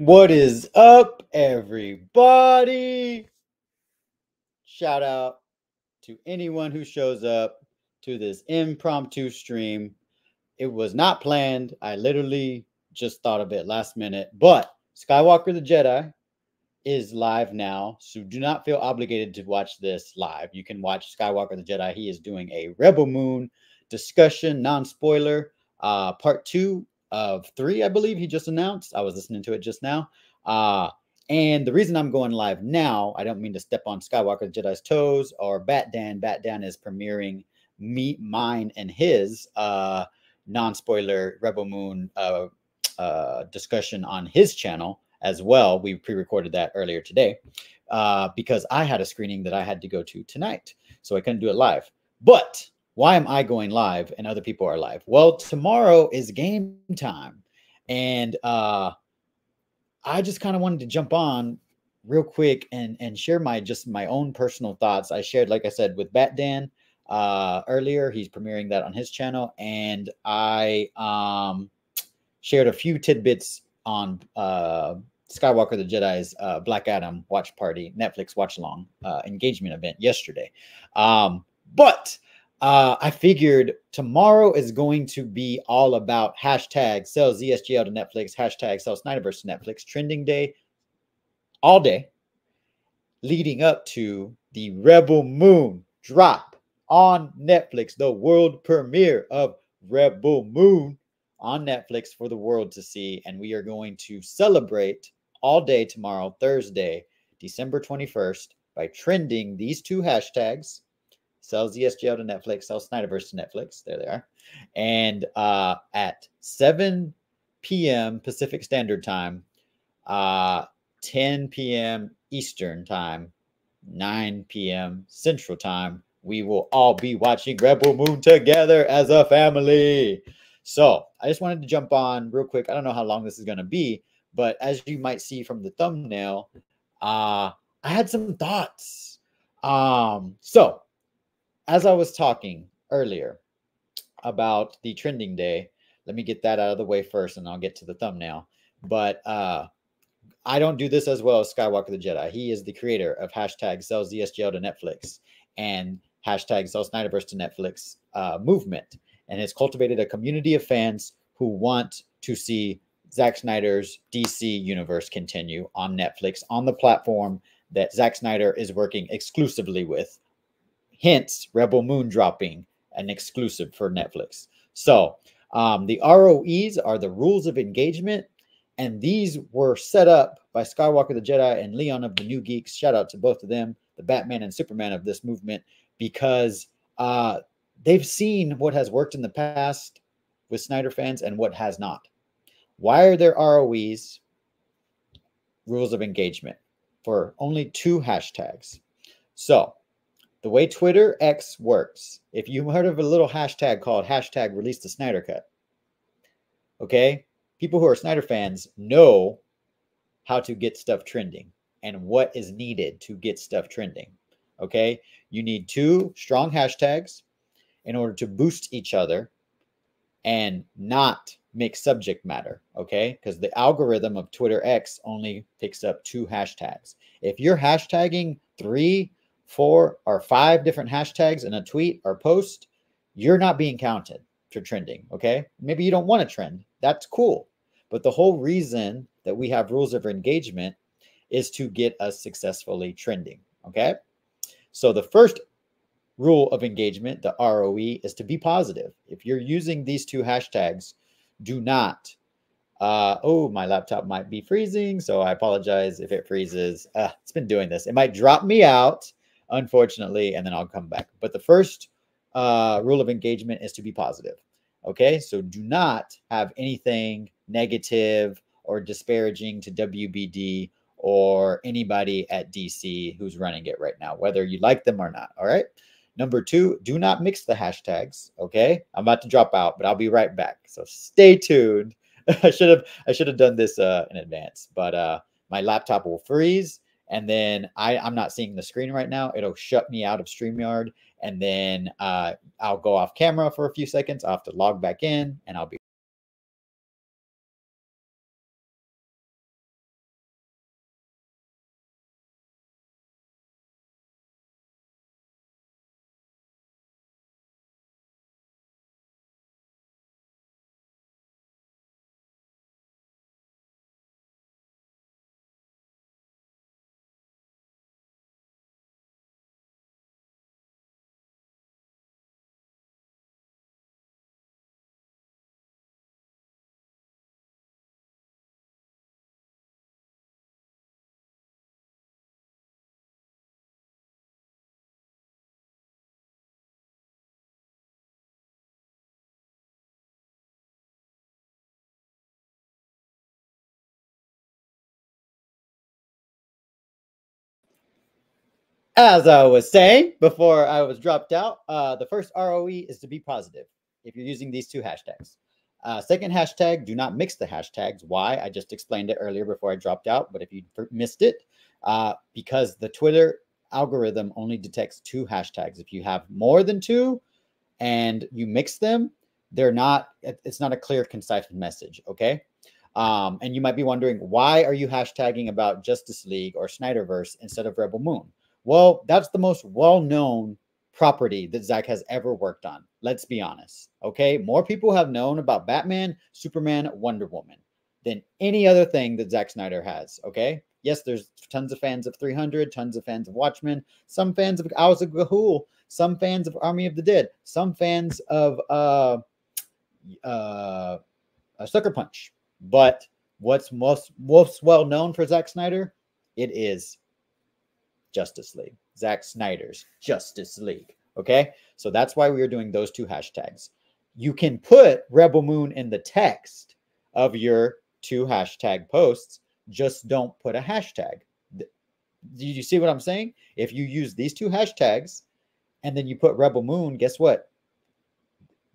What is up, everybody? Shout out to anyone who shows up to this impromptu stream. It was not planned. I literally just thought of it last minute. But Skywalker the Jedi is live now, so do not feel obligated to watch this live. You can watch Skywalker the Jedi. He is doing a Rebel Moon discussion, non-spoiler, part 2 of 3, I believe he just announced. I was listening to it just now. And the reason I'm going live now, I don't mean to step on Skywalker the Jedi's toes or Bat Dan. Bat Dan is premiering mine and his non-spoiler Rebel Moon discussion on his channel as well. We pre-recorded that earlier today because I had a screening that I had to go to tonight, so I couldn't do it live. But why am I going live and other people are live? Well, tomorrow is game time, and I just kind of wanted to jump on real quick and share my own personal thoughts. I shared, like I said, with Bat Dan earlier. He's premiering that on his channel, and I shared a few tidbits on Skywalker the Jedi's Black Adam watch party, Netflix watch along engagement event yesterday. But I figured tomorrow is going to be all about hashtag sell ZSGL to Netflix, hashtag sell Snyderverse to Netflix, trending day all day, leading up to the Rebel Moon drop on Netflix, the world premiere of Rebel Moon on Netflix for the world to see. And we are going to celebrate all day tomorrow, Thursday, December 21st, by trending these two hashtags: sell ZSGL to Netflix, sell Snyderverse to Netflix. There they are. And at 7 p.m. Pacific Standard Time, 10 p.m. Eastern Time, 9 p.m. Central Time, we will all be watching Rebel Moon together as a family. So I just wanted to jump on real quick. I don't know how long this is going to be, but as you might see from the thumbnail, I had some thoughts. So as I was talking earlier about the trending day, let me get that out of the way first and I'll get to the thumbnail. But I don't do this as well as Skywalker the Jedi. He is the creator of hashtag sell ZSGL to Netflix and hashtag sell Snyderverse to Netflix movement, and has cultivated a community of fans who want to see Zack Snyder's DC universe continue on Netflix, on the platform that Zack Snyder is working exclusively with. Hence, Rebel Moon dropping an exclusive for Netflix. So the ROEs are the rules of engagement, and these were set up by Skywalker the Jedi and Leon of the New Geeks. Shout out to both of them, the Batman and Superman of this movement, because they've seen what has worked in the past with Snyder fans and what has not. Why are there ROEs, rules of engagement, for only 2 hashtags? So the way Twitter X works, if you heard of a little hashtag called hashtag release the Snyder Cut, okay, people who are Snyder fans know how to get stuff trending and what is needed to get stuff trending. Okay, you need 2 strong hashtags in order to boost each other and not mix subject matter. Okay, because the algorithm of Twitter X only picks up 2 hashtags. If you're hashtagging 3, 4, or 5 different hashtags in a tweet or post, you're not being counted for trending. Okay, maybe you don't want to trend. That's cool. But the whole reason that we have rules of engagement is to get us successfully trending. Okay, so the first rule of engagement, the ROE, is to be positive. If you're using these 2 hashtags, do not oh, my laptop might be freezing, so I apologize if it freezes. It's been doing this. It might drop me out, unfortunately, and then I'll come back. But the first rule of engagement is to be positive. Okay, so do not have anything negative or disparaging to WBD or anybody at DC who's running it right now, whether you like them or not. All right. Number 2, do not mix the hashtags. Okay, I'm about to drop out, but I'll be right back. So stay tuned. I should have done this in advance, but my laptop will freeze, and then I'm not seeing the screen right now. It'll shut me out of StreamYard, and then I'll go off camera for a few seconds. I'll have to log back in, and I'll be As I was saying before I was dropped out, the first ROE is to be positive if you're using these two hashtags. Second hashtag, do not mix the hashtags. Why? I just explained it earlier before I dropped out, but if you missed it, because the Twitter algorithm only detects two hashtags. If you have more than two and you mix them, it's not a clear, concise message, okay? And you might be wondering, why are you hashtagging about Justice League or Snyderverse instead of Rebel Moon? Well, that's the most well-known property that Zack has ever worked on. Let's be honest, okay? More people have known about Batman, Superman, Wonder Woman than any other thing that Zack Snyder has, okay? Yes, there's tons of fans of 300, tons of fans of Watchmen, some fans of House of Ga'Hoole, some fans of Army of the Dead, some fans of Sucker Punch. But what's most well known for Zack Snyder? It is Justice League. Zack Snyder's Justice League. Okay, so that's why we are doing those two hashtags. You can put Rebel Moon in the text of your two hashtag posts, just don't put a hashtag. Do you see what I'm saying? If you use these two hashtags and then you put Rebel Moon, guess what?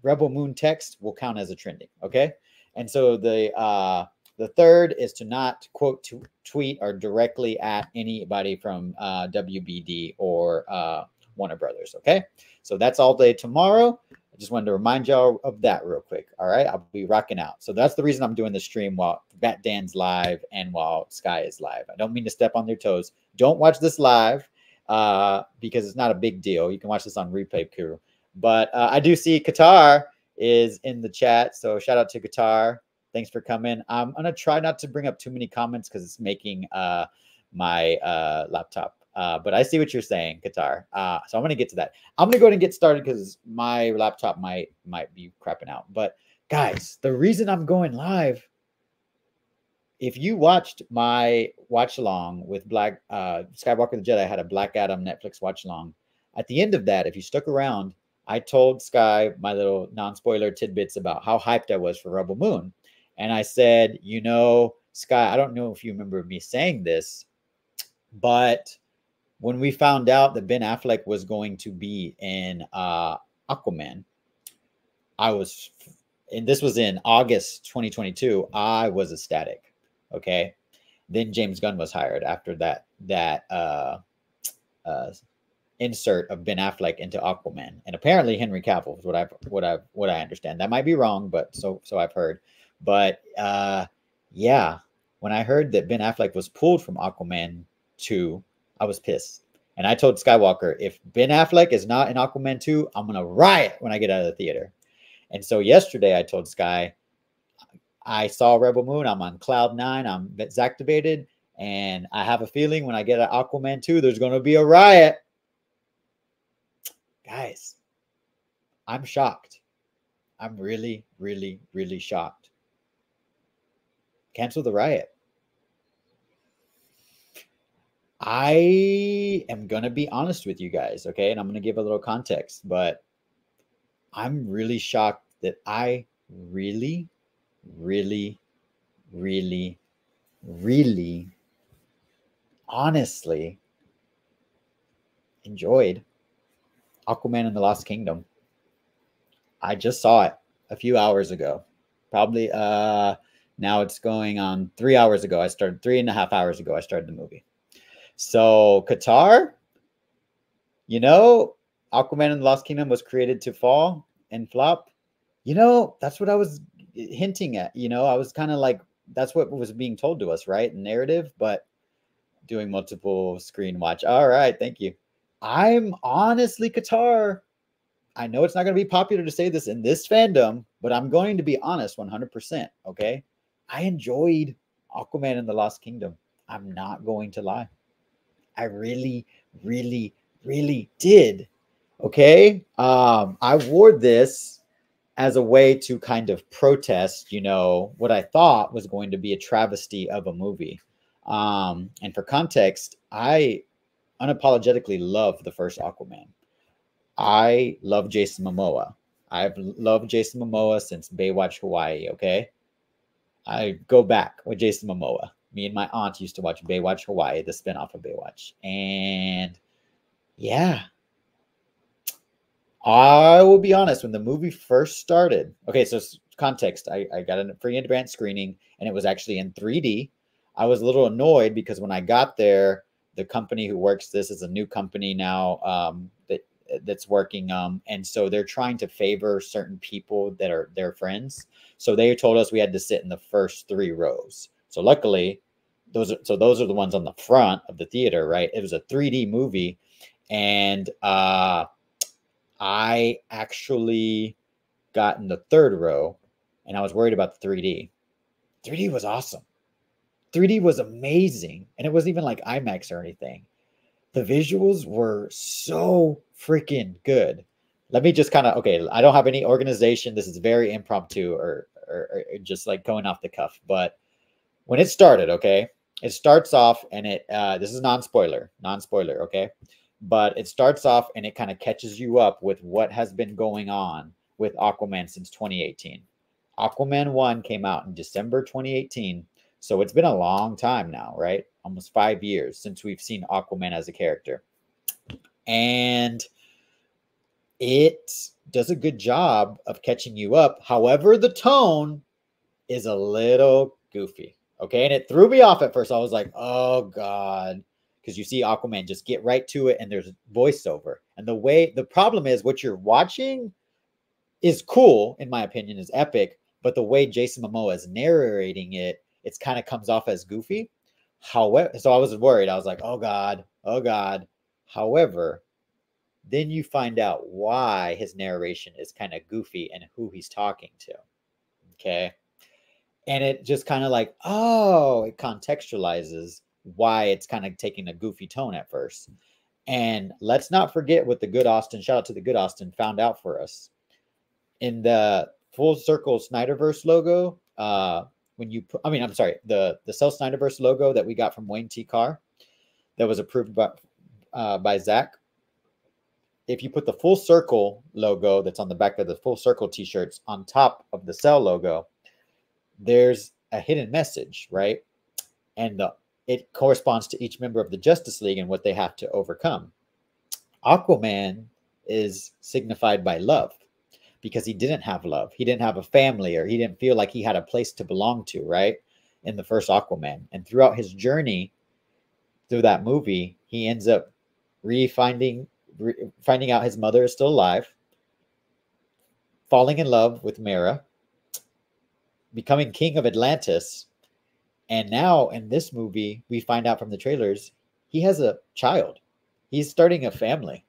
Rebel Moon text will count as a trending. Okay, and so the third is to not quote tweet or directly at anybody from WBD or Warner Brothers. Okay, so that's all day tomorrow. I just wanted to remind y'all of that real quick. All right, I'll be rocking out. So that's the reason I'm doing the stream while Bat Dan's live and while Sky is live. I don't mean to step on their toes. Don't watch this live because it's not a big deal. You can watch this on Replay Crew. But I do see Qatar is in the chat. So shout out to Qatar. Thanks for coming. I'm going to try not to bring up too many comments because it's making my laptop. But I see what you're saying, Qatar. So I'm going to get to that. I'm going to go ahead and get started because my laptop might be crapping out. But guys, the reason I'm going live, if you watched my watch along with Skywalker the Jedi, I had a Black Adam Netflix watch along. At the end of that, if you stuck around, I told Sky my little non-spoiler tidbits about how hyped I was for Rebel Moon. And I said, you know, Sky, I don't know if you remember me saying this, but when we found out that Ben Affleck was going to be in Aquaman, and this was in August 2022, I was ecstatic. Okay. Then James Gunn was hired after that insert of Ben Affleck into Aquaman, and apparently Henry Cavill is what I understand. That might be wrong, but so I've heard. But yeah, when I heard that Ben Affleck was pulled from Aquaman 2, I was pissed. And I told Skywalker, if Ben Affleck is not in Aquaman 2, I'm gonna riot when I get out of the theater. And so yesterday I told Sky, I saw Rebel Moon. I'm on cloud 9. I'm activated, and I have a feeling when I get at Aquaman 2, there's gonna be a riot. Guys, I'm shocked. I'm really, really, really shocked. Cancel the riot. I am going to be honest with you guys, okay? And I'm going to give a little context, but I'm really shocked that I really, really, really, really, honestly enjoyed Aquaman and the Lost Kingdom. I just saw it a few hours ago. Probably now it's going on 3 hours ago. I started 3.5 hours ago. I started the movie. So Qatar, you know, Aquaman and the Lost Kingdom was created to fall and flop. You know, that's what I was hinting at. You know, I was kind of like, that's what was being told to us, right? Narrative, but doing multiple screen watch. All right, thank you. I'm honestly, Qatar, I know it's not going to be popular to say this in this fandom, but I'm going to be honest 100%, okay? I enjoyed Aquaman and the Lost Kingdom. I'm not going to lie. I really, really, really did, okay? I wore this as a way to kind of protest, you know, what I thought was going to be a travesty of a movie. And for context, I unapologetically love the first Aquaman. I love Jason Momoa. I've loved Jason Momoa since Baywatch Hawaii, okay? I go back with Jason Momoa. Me and my aunt used to watch Baywatch Hawaii, the spinoff of Baywatch. And Yeah. I will be honest, when the movie first started, okay, so context, I got a free advance screening and it was actually in 3D. I was a little annoyed because when I got there, the company who works this is a new company now that's working and so they're trying to favor certain people that are their friends. So they told us we had to sit in the first 3 rows. So luckily, those are the ones on the front of the theater, right? It was a 3D movie and I actually got in the 3rd row and I was worried about the 3D. 3D was awesome. 3D was amazing. And it wasn't even like IMAX or anything. The visuals were so freaking good. Let me just kind of, okay, I don't have any organization. This is very impromptu or just like going off the cuff. But when it started, okay, it starts off and this is non-spoiler, okay? But it starts off and it kind of catches you up with what has been going on with Aquaman since 2018. Aquaman 1 came out in December 2018. So it's been a long time now, right? Almost 5 years since we've seen Aquaman as a character. And it does a good job of catching you up. However, the tone is a little goofy. Okay. And it threw me off at first. I was like, oh God. Because you see Aquaman just get right to it and there's voiceover. And the problem is what you're watching is cool, in my opinion, is epic. But the way Jason Momoa is narrating it, it's kind of comes off as goofy. However, so I was worried. I was like, oh God, oh God. However, then you find out why his narration is kind of goofy and who he's talking to. Okay. And it just kind of like, oh, it contextualizes why it's kind of taking a goofy tone at first. And let's not forget what the good Austin, shout out to the good Austin, found out for us. In the Full Circle Snyderverse logo, when you put, I mean, I'm sorry, the Cell Snyderverse logo that we got from Wayne T. Carr that was approved by Zach. If you put the Full Circle logo that's on the back of the Full Circle t-shirts on top of the Cell logo, there's a hidden message, right? And it corresponds to each member of the Justice League and what they have to overcome. Aquaman is signified by love because he didn't have love. He didn't have a family, or he didn't feel like he had a place to belong to, right? In the first Aquaman. And throughout his journey through that movie, he ends up finding out his mother is still alive, falling in love with Mera, becoming king of Atlantis. And now in this movie, we find out from the trailers, he has a child. He's starting a family.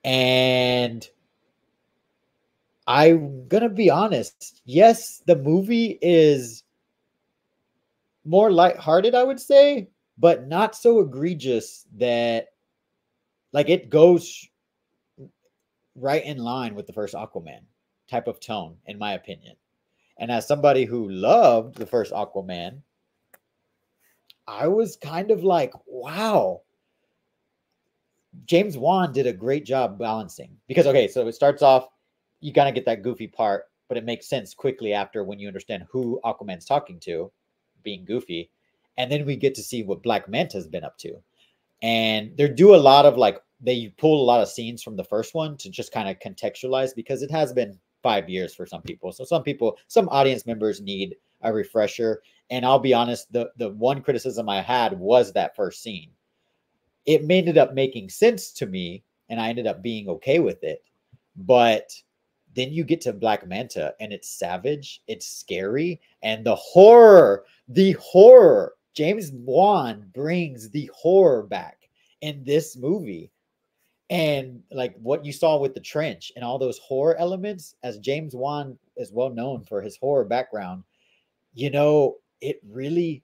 And I'm going to be honest. Yes, the movie is more lighthearted, I would say, but not so egregious that like it goes right in line with the first Aquaman type of tone, in my opinion. And as somebody who loved the first Aquaman, I was kind of like, wow, James Wan did a great job balancing. Because, okay, so it starts off, you kind of get that goofy part, but it makes sense quickly after when you understand who Aquaman's talking to, being goofy. And then we get to see what Black Manta's been up to. And they do a lot of like, they pull a lot of scenes from the first one to just kind of contextualize because it has been 5 years for some people. So some audience members need a refresher. And I'll be honest, the one criticism I had was that first scene. It ended up making sense to me and I ended up being okay with it. But then you get to Black Manta and it's savage, it's scary, and the horror. James Wan brings the horror back in this movie. And like what you saw with the trench and all those horror elements, as James Wan is well known for his horror background, it really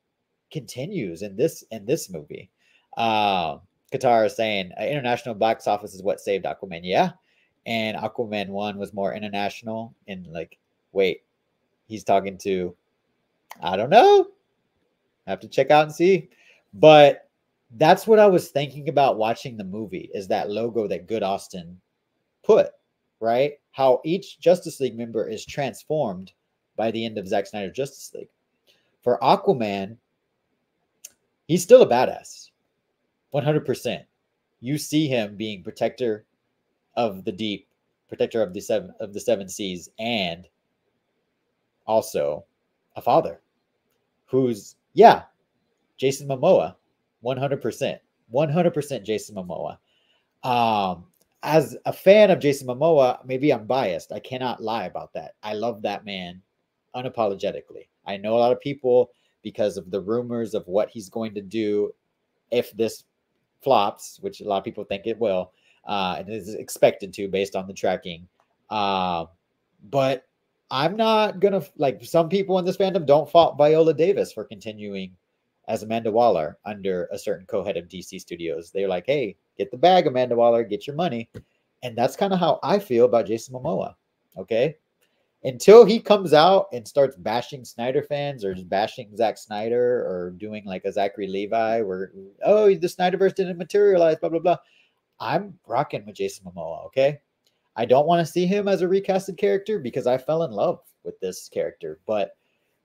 continues in this movie. Qatar is saying international box office is what saved Aquaman. Yeah. And Aquaman 1 was more international. And like, wait, he's talking to, I don't know. I have to check out and see. But that's what I was thinking about watching the movie, is that logo that Good Austin put, right? How each Justice League member is transformed by the end of Zack Snyder's Justice League. For Aquaman, he's still a badass. 100%. you see him being protector of the deep, protector of the seven seas, and also a father who's, yeah, Jason Momoa, 100%, 100% Jason Momoa. As a fan of Jason Momoa, maybe I'm biased. I cannot lie about that. I love that man unapologetically. I know a lot of people, because of the rumors of what he's going to do if this flops, which a lot of people think it will, and is expected to based on the tracking. But I'm not gonna, like, some people in this fandom don't fault Viola Davis for continuing as Amanda Waller under a certain co-head of DC Studios. They're like, hey, get the bag, Amanda Waller, get your money. And that's kind of how I feel about Jason Momoa. Okay. Until he comes out and starts bashing Snyder fans or just bashing Zack Snyder or doing like a Zachary Levi where, oh, the Snyderverse didn't materialize, blah, blah, blah. I'm rocking with Jason Momoa. Okay. I don't want to see him as a recasted character because I fell in love with this character. But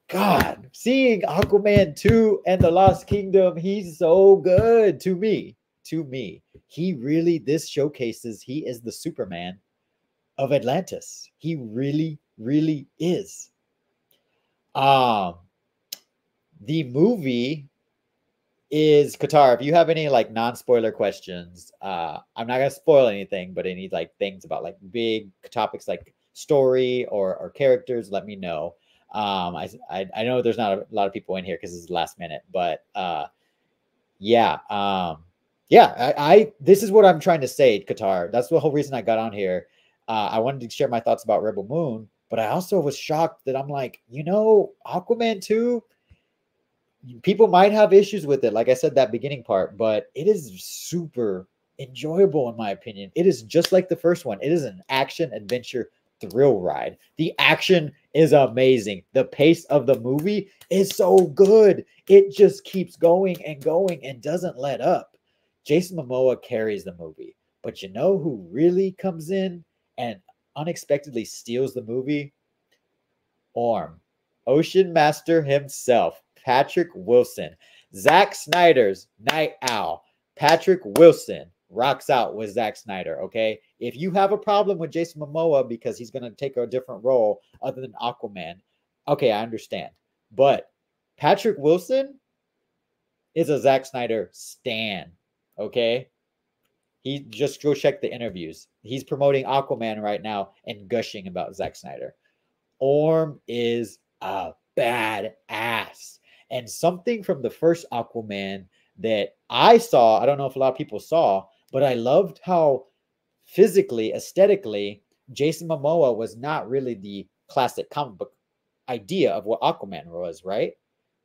God, seeing Aquaman 2 and the Lost Kingdom, he's so good to me. To me, he really, this showcases he is the Superman of Atlantis. He really, really is. The movie is Qatar. If you have any like non-spoiler questions, I'm not gonna spoil anything, but any like things about like big topics like story or characters, let me know. I know there's not a lot of people in here because it's last minute, but yeah, this is what I'm trying to say, Qatar. That's the whole reason I got on here. I wanted to share my thoughts about Rebel Moon, but I also was shocked that I'm like, Aquaman 2, people might have issues with it, like I said, that beginning part, but it is super enjoyable in my opinion. It is just like the first one. It is an action adventure thrill ride. The action is amazing. The pace of the movie is so good. It just keeps going and doesn't let up. Jason Momoa carries the movie. But you know who really comes in and unexpectedly steals the movie? Orm. Ocean Master himself, Patrick Wilson. Zack Snyder's Night Owl. Patrick Wilson rocks out with Zack Snyder, okay? If you have a problem with Jason Momoa because he's going to take a different role other than Aquaman, okay, I understand. But Patrick Wilson is a Zack Snyder stan, okay? He just go check the interviews. He's promoting Aquaman right now and gushing about Zack Snyder. Orm is a badass. And something from the first Aquaman that I saw, I don't know if a lot of people saw, but I loved how physically, aesthetically, Jason Momoa was not really the classic comic book idea of what Aquaman was, right?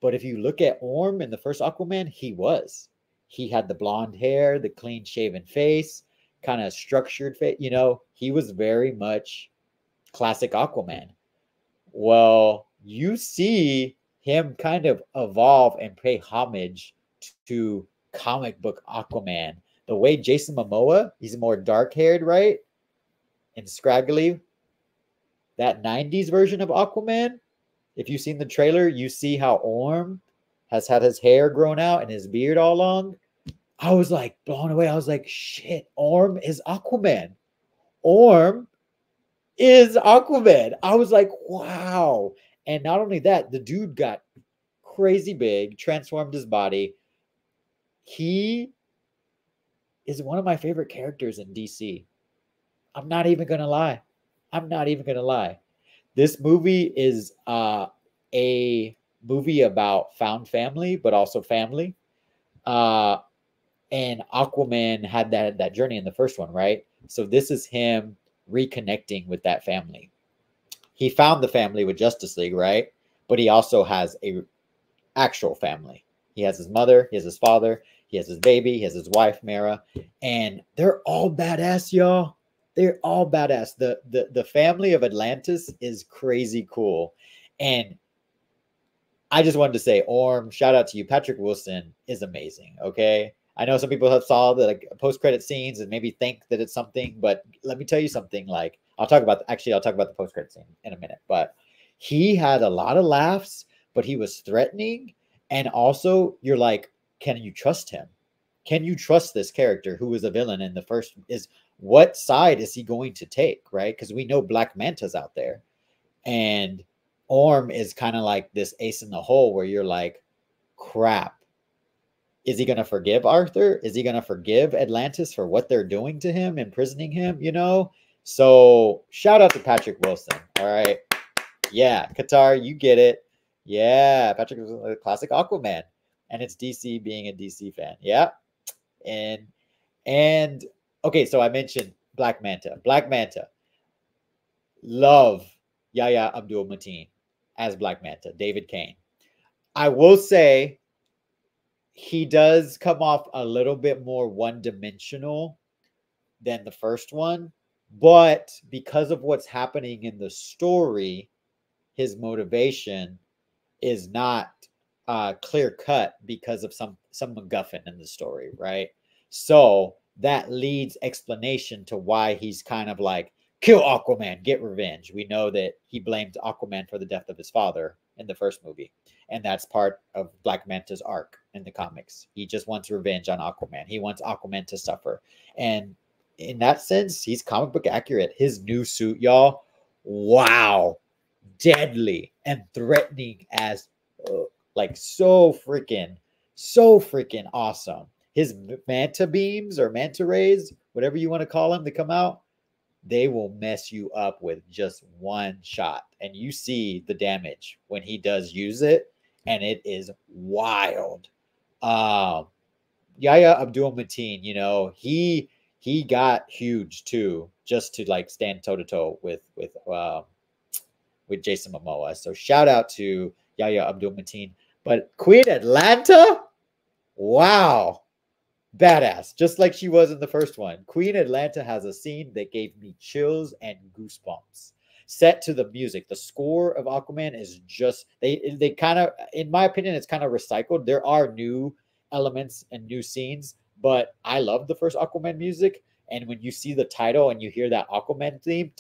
But if you look at Orm in the first Aquaman, he was. He had the blonde hair, the clean shaven face, kind of structured face. He was very much classic Aquaman. Well, you see him kind of evolve and pay homage to comic book Aquaman. The way Jason Momoa, he's more dark-haired, right? And scraggly. That 90s version of Aquaman, if you've seen the trailer, you see how Orm has had his hair grown out and his beard all long. I was like blown away. I was like, shit, Orm is Aquaman. Orm is Aquaman. I was like, wow. And not only that, the dude got crazy big, transformed his body. He is one of my favorite characters in DC. I'm not even going to lie. This movie is a movie about found family, but also family. And Aquaman had that journey in the first one, right? So this is him reconnecting with that family. He found the family with Justice League, right? But he also has a actual family. He has his mother, he has his father, he has his baby, he has his wife, Mara, and they're all badass, y'all. They're all badass. The family of Atlantis is crazy cool. And I just wanted to say, Orm, shout out to you. Patrick Wilson is amazing, okay? I know some people have saw the like post-credit scenes and maybe think that it's something, but let me tell you something. Like, I'll talk about the post-credit scene in a minute, but he had a lot of laughs, but he was threatening. And also you're like, can you trust him? can you trust this character who was a villain in the first? Is what side is he going to take, right? Because we know Black Manta's out there, and Orm is kind of like this ace in the hole where you're like, crap. Is he going to forgive Arthur? Is he going to forgive Atlantis for what they're doing to him, imprisoning him? You know? So shout out to Patrick Wilson. All right. Yeah. Qatar, you get it. Yeah. Patrick was a classic Aquaman. And it's DC being a DC fan. Yeah. And okay, so I mentioned Black Manta. Black Manta. Love Yahya Abdul-Mateen as Black Manta, David Kane. I will say he does come off a little bit more one-dimensional than the first one, but because of what's happening in the story, his motivation is not clear cut because of some MacGuffin in the story, right? So that leads explanation to why he's kind of like, kill Aquaman, get revenge. We know that he blamed Aquaman for the death of his father in the first movie, and that's part of Black Manta's arc in the comics. He just wants revenge on Aquaman. He wants Aquaman to suffer, and in that sense, he's comic book accurate. His new suit, y'all, wow, deadly and threatening as like so freaking awesome. His manta beams or manta rays, whatever you want to call them, that come out, they will mess you up with just one shot. And you see the damage when he does use it, and it is wild. Yahya Abdul-Mateen, you know, he got huge too, just to like stand toe to toe with Jason Momoa. So shout out to Yahya Abdul-Mateen. But Queen Atlanta, wow, badass, just like she was in the first one. Queen Atlanta has a scene that gave me chills and goosebumps. Set to the music, the score of Aquaman is just they kind of, in my opinion, it's kind of recycled. There are new elements and new scenes, but I love the first Aquaman music. And when you see the title and you hear that Aquaman theme,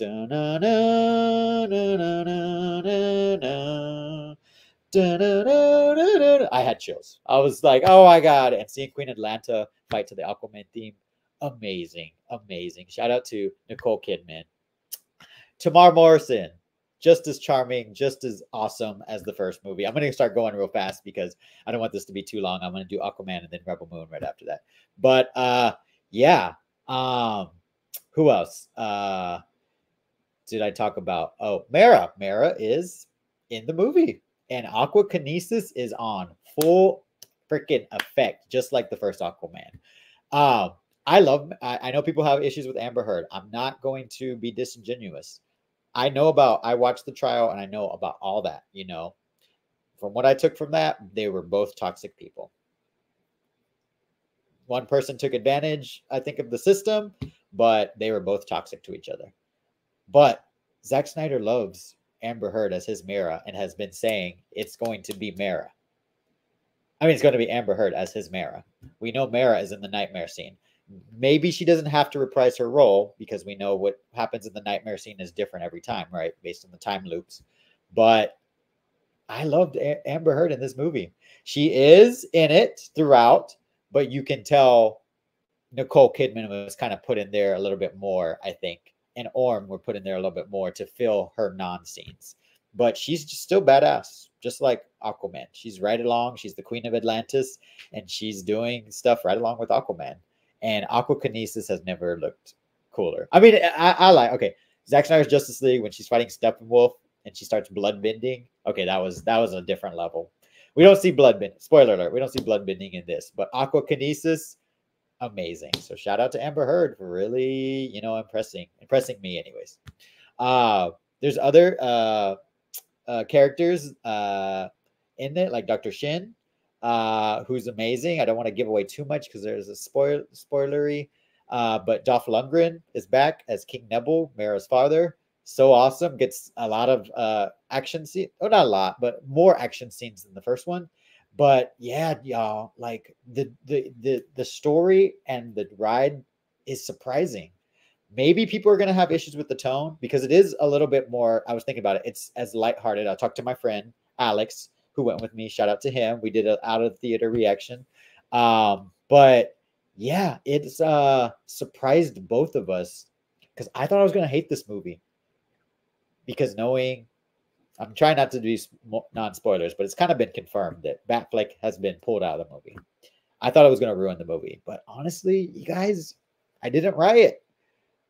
I had chills. I was like, oh my God. And seeing Queen Atlanta fight to the Aquaman theme, amazing, amazing. Shout out to Nicole Kidman. Tamar Morrison, just as charming, just as awesome as the first movie. I'm going to start going real fast because I don't want this to be too long. I'm going to do Aquaman and then Rebel Moon right after that. But yeah. Who else? Did I talk about? Oh, Mera. Mera is in the movie. And Aquakinesis is on full freaking effect, just like the first Aquaman. I know people have issues with Amber Heard. I'm not going to be disingenuous. I watched the trial and I know about all that, you know. From what I took from that, they were both toxic people. One person took advantage, I think, of the system, but they were both toxic to each other. But Zack Snyder loves Amber Heard as his Mera and has been saying it's going to be Mera. I mean, it's going to be Amber Heard as his Mera. We know Mera is in the nightmare scene. Maybe she doesn't have to reprise her role because we know what happens in the nightmare scene is different every time, right? Based on the time loops. But I loved Amber Heard in this movie. She is in it throughout, but you can tell Nicole Kidman was kind of put in there a little bit more, I think. And Orm were put in there a little bit more to fill her non-scenes. But she's just still badass, just like Aquaman. She's right along. She's the queen of Atlantis, and she's doing stuff right along with Aquaman. And Aquakinesis has never looked cooler. I mean, I like, okay, Zack Snyder's Justice League, when she's fighting Steppenwolf and she starts blood bending. Okay, that was a different level. We don't see blood bending. Spoiler alert, we don't see blood bending in this. But Aquakinesis, amazing. So shout out to Amber Heard for really, you know, impressing me anyways. There's other characters in it, like Dr. Shin, who's amazing. I don't want to give away too much because there's a spoilery. But Dolph Lundgren is back as King Nebel, Mera's father. So awesome. Gets a lot of action scenes. Oh, not a lot, but more action scenes than the first one. But yeah, y'all, like the story and the ride is surprising. Maybe people are going to have issues with the tone because it is a little bit more. I was thinking about it. It's as lighthearted. I talked to my friend Alex, who went with me. Shout out to him. We did an out of theater reaction. But yeah, it's surprised both of us because I thought I was gonna hate this movie because knowing I'm trying not to do non-spoilers, but it's kind of been confirmed that Batfleck has been pulled out of the movie. I thought it was going to ruin the movie, but honestly, you guys, I didn't riot.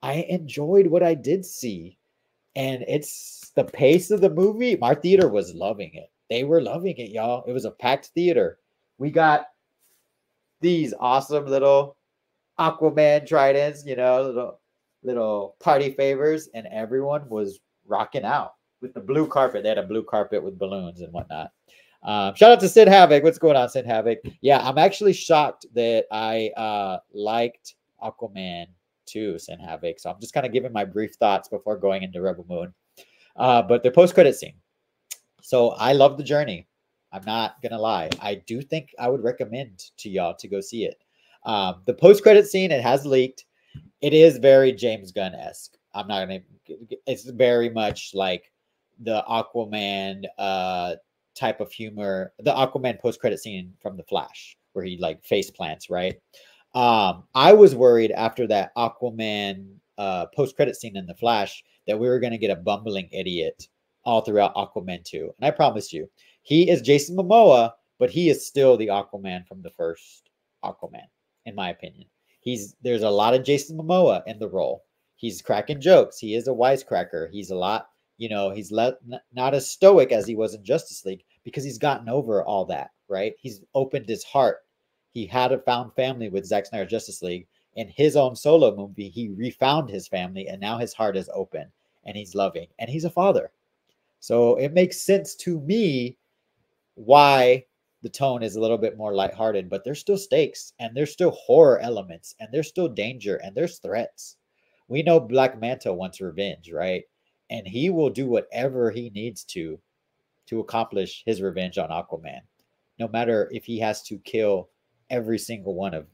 I enjoyed what I did see, and it's the pace of the movie. My theater was loving it. They were loving it, y'all. It was a packed theater. We got these awesome little Aquaman tridents, little party favors, and everyone was rocking out with the blue carpet. They had a blue carpet with balloons and whatnot. Shout out to Sid Havoc. What's going on, Sid Havoc? Yeah, I'm actually shocked that I liked Aquaman 2, Sid Havoc. So I'm just kind of giving my brief thoughts before going into Rebel Moon. But the post-credit scene. So I love the journey. I'm not gonna lie. I do think I would recommend to y'all to go see it. The post-credit scene, it has leaked. It is very James Gunn-esque. I'm not gonna. It's very much like the Aquaman type of humor, the Aquaman post-credit scene from The Flash, where he like face plants, right? I was worried after that Aquaman post-credit scene in The Flash that we were gonna get a bumbling idiot all throughout Aquaman 2. And I promise you, he is Jason Momoa, but he is still the Aquaman from the first Aquaman, in my opinion. There's a lot of Jason Momoa in the role. He's cracking jokes. He is a wisecracker. He's a lot, he's not as stoic as he was in Justice League because he's gotten over all that, right? He's opened his heart. He had a found family with Zack Snyder Justice League. In his own solo movie, he refound his family, and now his heart is open, and he's loving, and he's a father. So it makes sense to me why the tone is a little bit more lighthearted, but there's still stakes and there's still horror elements and there's still danger and there's threats. We know Black Manta wants revenge, right? And he will do whatever he needs to accomplish his revenge on Aquaman, no matter if he has to kill every single one of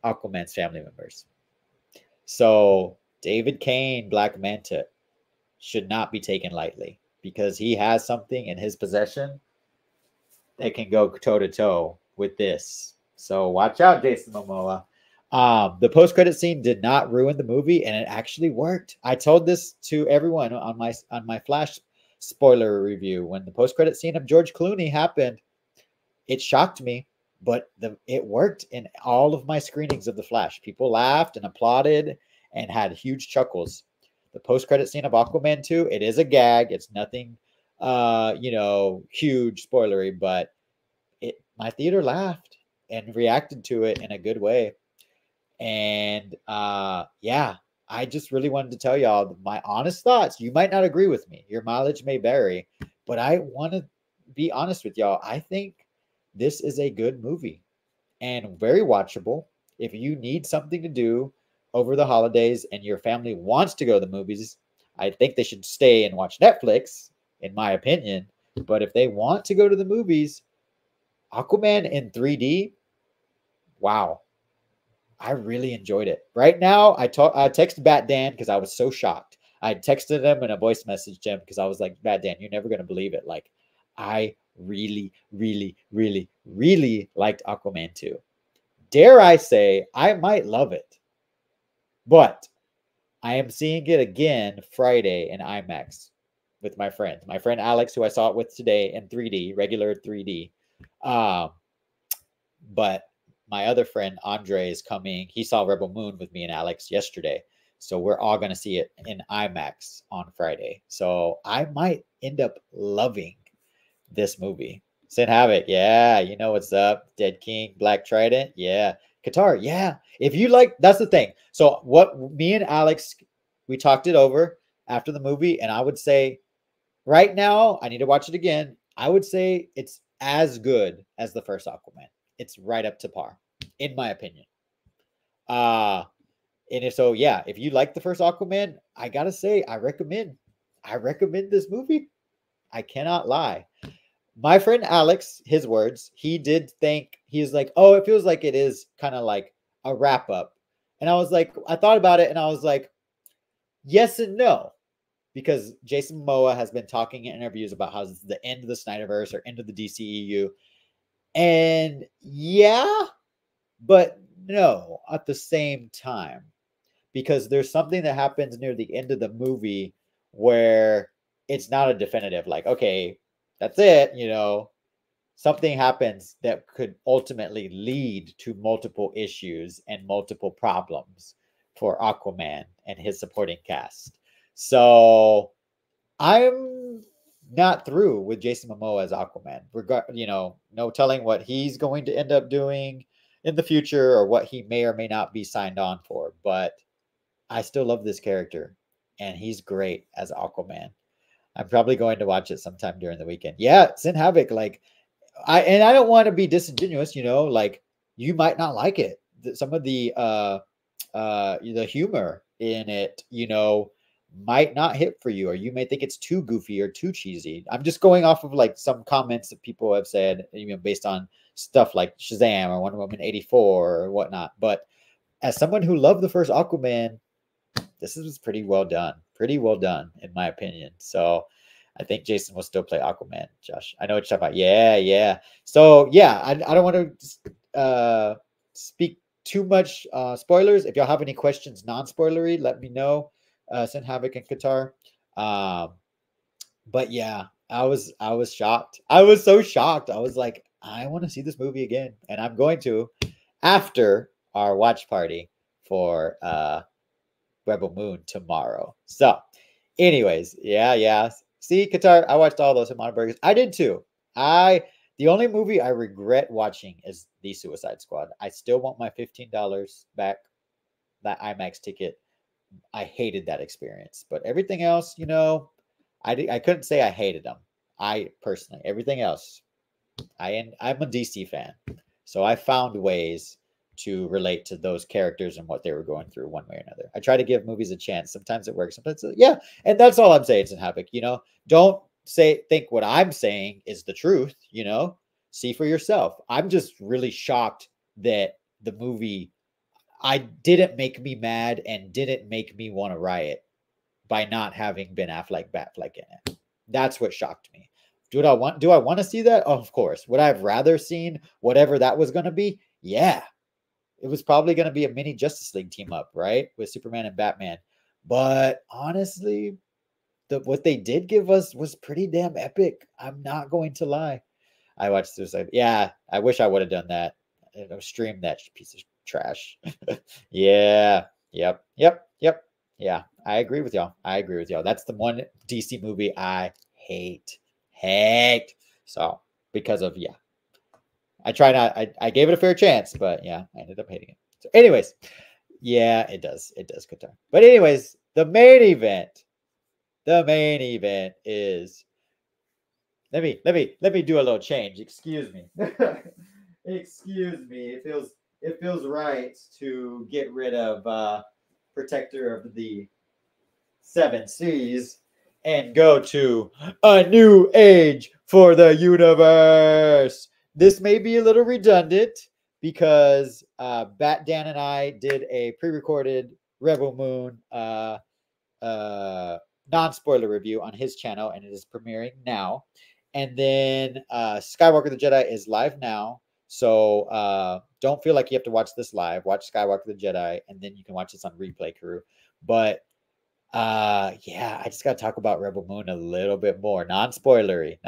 Aquaman's family members. So David Kane, Black Manta, should not be taken lightly because he has something in his possession that can go toe to toe with this. So watch out, Jason Momoa. The post-credit scene did not ruin the movie, and it actually worked. I told this to everyone on my Flash spoiler review. When the post-credit scene of George Clooney happened, it shocked me, but it worked in all of my screenings of The Flash. People laughed and applauded and had huge chuckles. The post-credit scene of Aquaman 2, it is a gag. It's nothing, huge spoilery, but my theater laughed and reacted to it in a good way. And yeah, I just really wanted to tell y'all my honest thoughts. You might not agree with me. Your mileage may vary, but I want to be honest with y'all. I think this is a good movie and very watchable. If you need something to do over the holidays and your family wants to go to the movies, I think they should stay and watch Netflix, in my opinion. But if they want to go to the movies, Aquaman in 3D, wow. I really enjoyed it. Right now, I texted Bat Dan because I was so shocked. I texted him in a voice message to him because I was like, Bat Dan, you're never going to believe it. Like, I really, really, really, really liked Aquaman 2. Dare I say, I might love it. But I am seeing it again Friday in IMAX with my friend. My friend Alex, who I saw it with today in 3D, regular 3D. But my other friend Andre is coming. He saw Rebel Moon with me and Alex yesterday. So we're all going to see it in IMAX on Friday. So I might end up loving this movie. Sid Havoc, yeah, you know what's up. Dead King, Black Trident, yeah. Qatar, yeah. If you like, that's the thing. So what me and Alex, we talked it over after the movie, and I would say right now, I need to watch it again. I would say it's as good as the first Aquaman. It's right up to par, in my opinion. And if you like the first Aquaman, I gotta say, I recommend this movie. I cannot lie. My friend Alex, his words, he was like, oh, it feels like it is kind of like a wrap up. And I thought about it and I was like, yes and no. Because Jason Momoa has been talking in interviews about how this is the end of the Snyderverse or end of the DCEU. And yeah, but no, at the same time, because there's something that happens near the end of the movie where it's not a definitive, like, okay, that's it, something happens that could ultimately lead to multiple issues and multiple problems for Aquaman and his supporting cast. So I'm not through with Jason Momoa as Aquaman. No telling what he's going to end up doing in the future or what he may or may not be signed on for, but I still love this character and he's great as Aquaman. I'm probably going to watch it sometime during the weekend. Yeah, Sin Havoc, like I don't want to be disingenuous, like you might not like it. Some of the humor in it, might not hit for you, or you may think it's too goofy or too cheesy. I'm just going off of like some comments that people have said, based on stuff like Shazam or Wonder Woman 84 or whatnot. But as someone who loved the first Aquaman, this was pretty well done in my opinion. So I think Jason will still play Aquaman. Josh, I know what you're talking about. Yeah. So yeah, I don't want to speak too much spoilers. If y'all have any questions, non-spoilery, let me know. Sin Havoc and Qatar. But yeah, I was shocked. I was so shocked. I was like, I want to see this movie again, and I'm going to after our watch party for Rebel Moon tomorrow. So, anyways, yeah. See, Qatar, I watched all those Hamana Burgers. I did too. The only movie I regret watching is The Suicide Squad. I still want my $15 back, that IMAX ticket. I hated that experience, but everything else, I couldn't say I hated them. I personally, everything else, I'm a DC fan, so I found ways to relate to those characters and what they were going through one way or another. I try to give movies a chance. Sometimes it works, sometimes yeah, and that's all I'm saying. Sin Havoc, don't think what I'm saying is the truth. See for yourself. I'm just really shocked that the movie I didn't make me mad and didn't make me want to riot by not having Ben Affleck, Batfleck in it. That's what shocked me. Do I want to see that? Oh, of course. Would I have rather seen whatever that was going to be? Yeah. It was probably going to be a mini Justice League team up, right? With Superman and Batman. But honestly, what they did give us was pretty damn epic. I'm not going to lie. I watched Suicide. Yeah, I wish I would have done that. Stream that piece of trash. Yeah. Yep. Yeah, I agree with y'all. That's the one DC movie I hate. So because of I try not. I gave it a fair chance, but yeah, I ended up hating it. So, anyways, yeah, it does, Qatar. But anyways, the main event is. Let me do a little change. Excuse me. Excuse me. It feels right to get rid of Protector of the Seven Seas and go to a new age for the universe. This may be a little redundant because Bat Dan and I did a pre-recorded Rebel Moon non-spoiler review on his channel, and it is premiering now. And then Skywalker the Jedi is live now. So don't feel like you have to watch this live. Watch Skywalker the Jedi, and then you can watch this on Replay Crew. But yeah, I just got to talk about Rebel Moon a little bit more. Non-spoilery.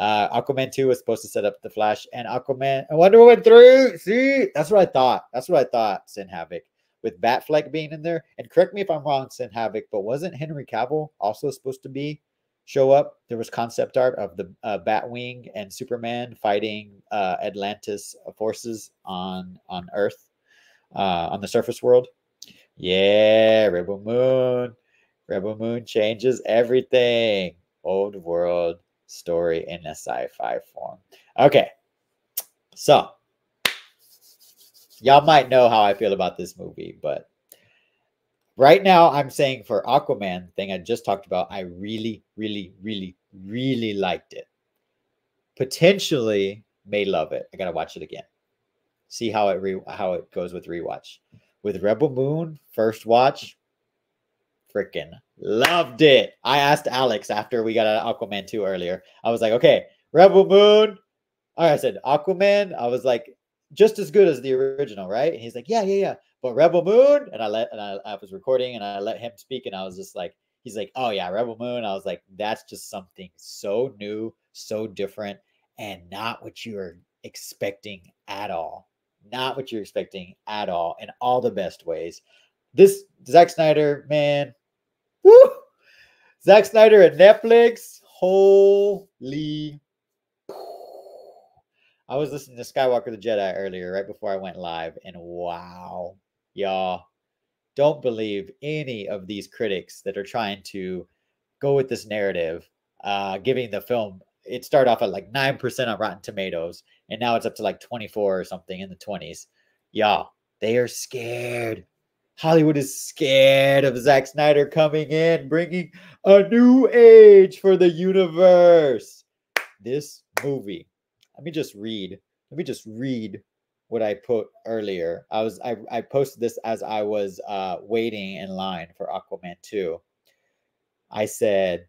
Aquaman 2 was supposed to set up the Flash and Aquaman and Wonder Woman 3. See, that's what I thought. Sin Havoc with Batfleck being in there. And correct me if I'm wrong, Sin Havoc, but wasn't Henry Cavill also supposed to show up? There was concept art of the Batwing and Superman fighting Atlantis forces on Earth, on the surface world. Yeah, Rebel Moon changes everything. Old world story in a sci-fi form. Okay, so y'all might know how I feel about this movie, but right now I'm saying for Aquaman thing I just talked about, I really liked it. Potentially may love it. I gotta watch it again. See how it goes with rewatch. With Rebel Moon, first watch, freaking loved it. I asked Alex after we got out of Aquaman 2 earlier. I was like, okay, Rebel Moon. I said Aquaman. I was like, just as good as the original, right? And he's like, yeah, yeah, yeah. But Rebel Moon, and I was recording and I let him speak, and I was just like, he's like, oh yeah, Rebel Moon. I was like, that's just something so new, so different, and not what you were expecting at all. Not what you're expecting at all, in all the best ways. This Zack Snyder, man, woo! Zack Snyder at Netflix, holy. I was listening to Skywalker the Jedi earlier, right before I went live, and wow, y'all, don't believe any of these critics that are trying to go with this narrative, giving the film. It started off at like 9% on Rotten Tomatoes, and now it's up to like 24 or something in the 20s. Y'all, they are scared. Hollywood is scared of Zack Snyder coming in, bringing a new age for the universe. This movie. Let me just read. Let me just read what I put earlier. I posted this as I was waiting in line for Aquaman 2. I said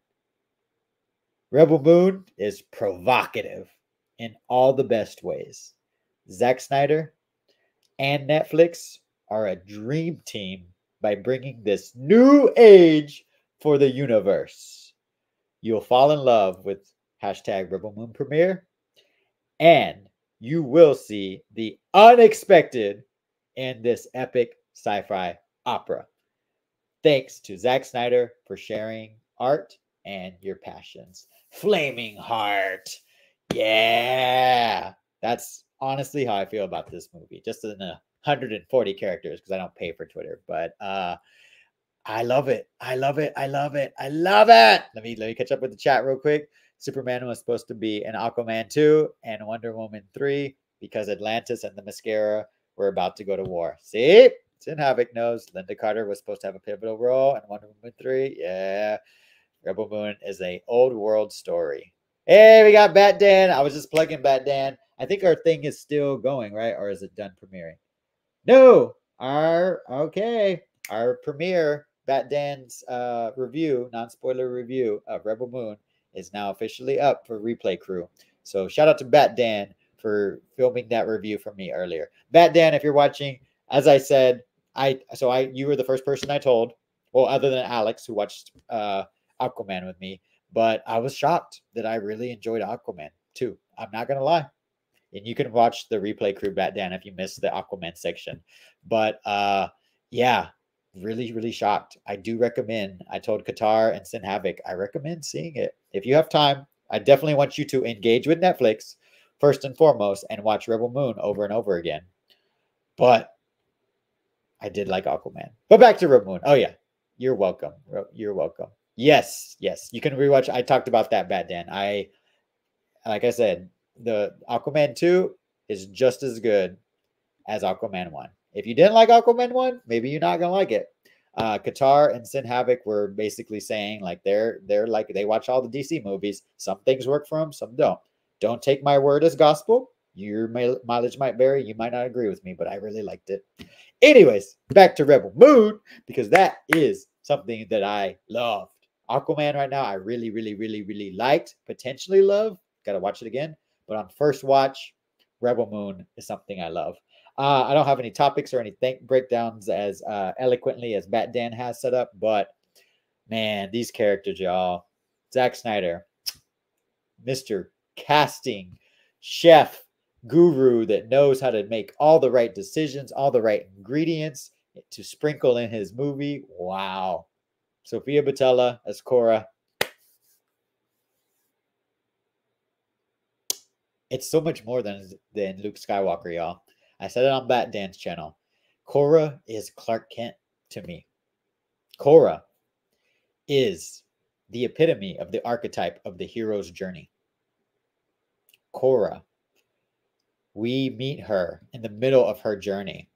Rebel Moon is provocative in all the best ways. Zack Snyder and Netflix are a dream team by bringing this new age for the universe. You'll fall in love with hashtag Rebel Moon premiere, and you will see the unexpected in this epic sci-fi opera. Thanks to Zack Snyder for sharing art and your passions. Flaming Heart. Yeah. That's honestly how I feel about this movie. Just in 140 characters because I don't pay for Twitter, but I love it. I love it. I love it. I love it. Let me catch up with the chat real quick. Superman was supposed to be in Aquaman 2 and Wonder Woman 3 because Atlantis and the Mascara were about to go to war. See? Sin Havoc knows Linda Carter was supposed to have a pivotal role in Wonder Woman 3. Yeah. Rebel Moon is a old world story. Hey, we got Bat Dan. I was just plugging Bat Dan. I think our thing is still going, right? Or is it done premiering? No. Our premiere, Bat Dan's review, non-spoiler review of Rebel Moon is now officially up for Replay Crew. So shout out to Bat Dan for filming that review for me earlier. Bat Dan, if you're watching, as I said, you were the first person I told, well, other than Alex who watched Aquaman with me, but I was shocked that I really enjoyed Aquaman too. I'm not gonna lie. And you can watch the Replay Crew Bat Dan if you missed the Aquaman section. But yeah, really, really shocked. I do recommend. I told Qatar and Sin Havoc, I recommend seeing it. If you have time, I definitely want you to engage with Netflix first and foremost and watch Rebel Moon over and over again. But I did like Aquaman. But back to Rebel Moon. Oh yeah, you're welcome. You're welcome. Yes, yes. You can rewatch. I talked about that, Bat Dan. Like I said, the Aquaman 2 is just as good as Aquaman 1. If you didn't like Aquaman 1, maybe you're not gonna like it. Qatar and Sin Havoc were basically saying like they're like they watch all the DC movies. Some things work for them, some don't. Don't take my word as gospel. Your mileage might vary. You might not agree with me, but I really liked it. Anyways, back to Rebel Moon because that is something that I loved. Aquaman right now, I really, really, really, really liked. Potentially love. Got to watch it again. But on first watch, Rebel Moon is something I love. I don't have any topics or any breakdowns as eloquently as Bat Dan has set up, but man, these characters, y'all. Zack Snyder, Mr. Casting Chef Guru that knows how to make all the right decisions, all the right ingredients to sprinkle in his movie. Wow. Sofia Boutella as Korra. It's so much more than Luke Skywalker, y'all. I said it on Bat Dan's channel. Korra is Clark Kent to me. Korra is the epitome of the archetype of the hero's journey. Korra, we meet her in the middle of her journey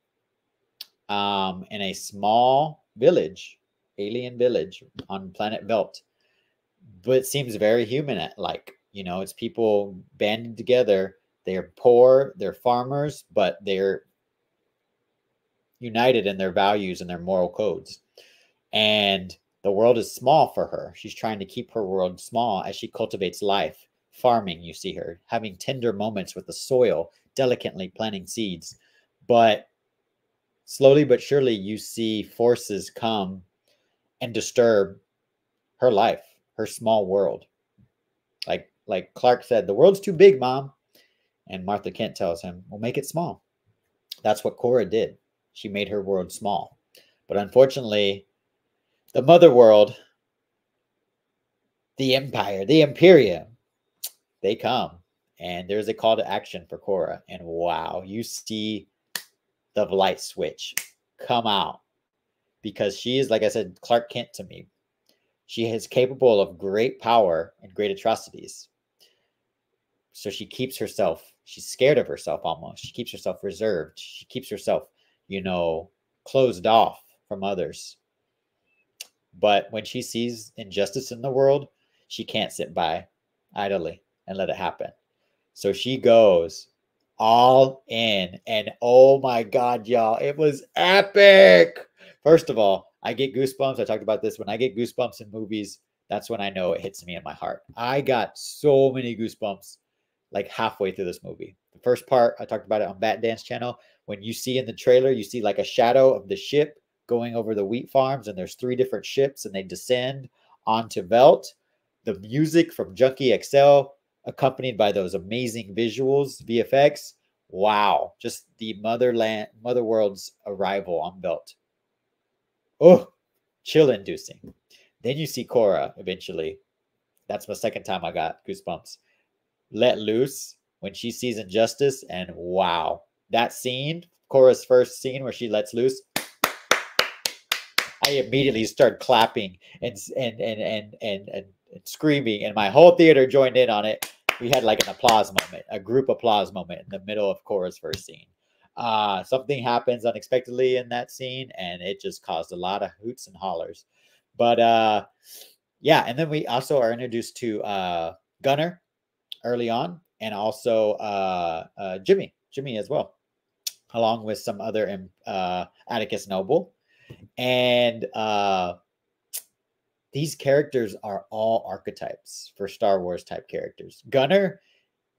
in a small village, alien village on planet Velt. But it seems very human-like. You know, it's people banded together. They're poor, they're farmers, but they're united in their values and their moral codes. And the world is small for her. She's trying to keep her world small as she cultivates life. Farming, you see her having tender moments with the soil, delicately planting seeds. But slowly but surely, you see forces come and disturb her life, her small world. Like Clark said, the world's too big, Mom. And Martha Kent tells him, well, make it small. That's what Cora did. She made her world small. But unfortunately, the mother world, the Empire, the Imperia, they come. And there's a call to action for Cora. And wow, you see the light switch come out. Because she is, like I said, Clark Kent to me. She is capable of great power and great atrocities. So she keeps herself, she's scared of herself almost. She keeps herself reserved. She keeps herself, closed off from others. But when she sees injustice in the world, she can't sit by idly and let it happen. So she goes all in. And oh my God, y'all, it was epic. First of all, I get goosebumps. I talked about this. When I get goosebumps in movies, that's when I know it hits me in my heart. I got so many goosebumps like halfway through this movie. The first part, I talked about it on Bat Dance channel. When you see in the trailer, you see like a shadow of the ship going over the wheat farms, and there's 3 different ships, and they descend onto Velt. The music from Junkie XL, accompanied by those amazing visuals, VFX. Wow, just the mother world's arrival on Velt. Oh, chill-inducing. Then you see Cora eventually. That's the second time I got goosebumps. Let loose when she sees injustice, and wow, that scene, Cora's first scene where she lets loose, I immediately started clapping and screaming, and my whole theater joined in on it. We had like an applause moment, a group applause moment in the middle of Cora's first scene. Something happens unexpectedly in that scene, and it just caused a lot of hoots and hollers. But yeah, and then we also are introduced to Gunner early on, and also Jimmy as well, along with some other Atticus Noble. And these characters are all archetypes for Star Wars type characters. Gunner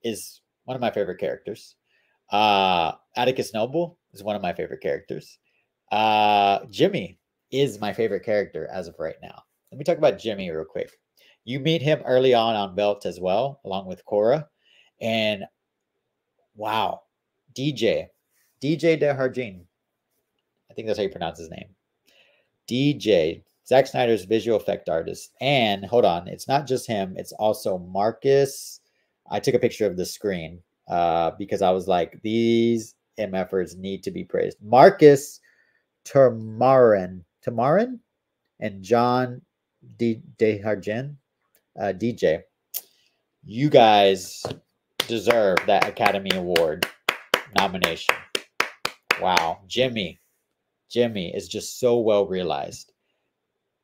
is one of my favorite characters. Atticus Noble is one of my favorite characters. Jimmy is my favorite character as of right now. Let me talk about Jimmy real quick. You meet him early on Velt as well, along with Cora. And wow, DJ DeHarjin. I think that's how you pronounce his name. DJ, Zack Snyder's visual effect artist. And hold on, it's not just him, it's also Marcus. I took a picture of the screen because I was like, these MFers need to be praised. Marcus Tamarin and John DeHarjin, DJ. You guys deserve that Academy Award nomination. Wow. Jimmy is just so well realized.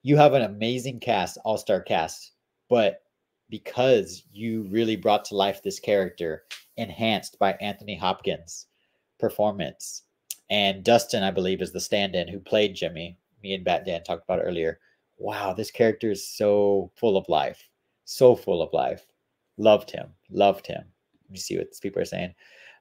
You have an amazing cast, all-star cast, but because you really brought to life this character, enhanced by Anthony Hopkins' performance. And Dustin, I believe, is the stand-in who played Jimmy. Me and Bat Dan talked about earlier. Wow, this character is so full of life. So full of life. Loved him. Let me see what people are saying.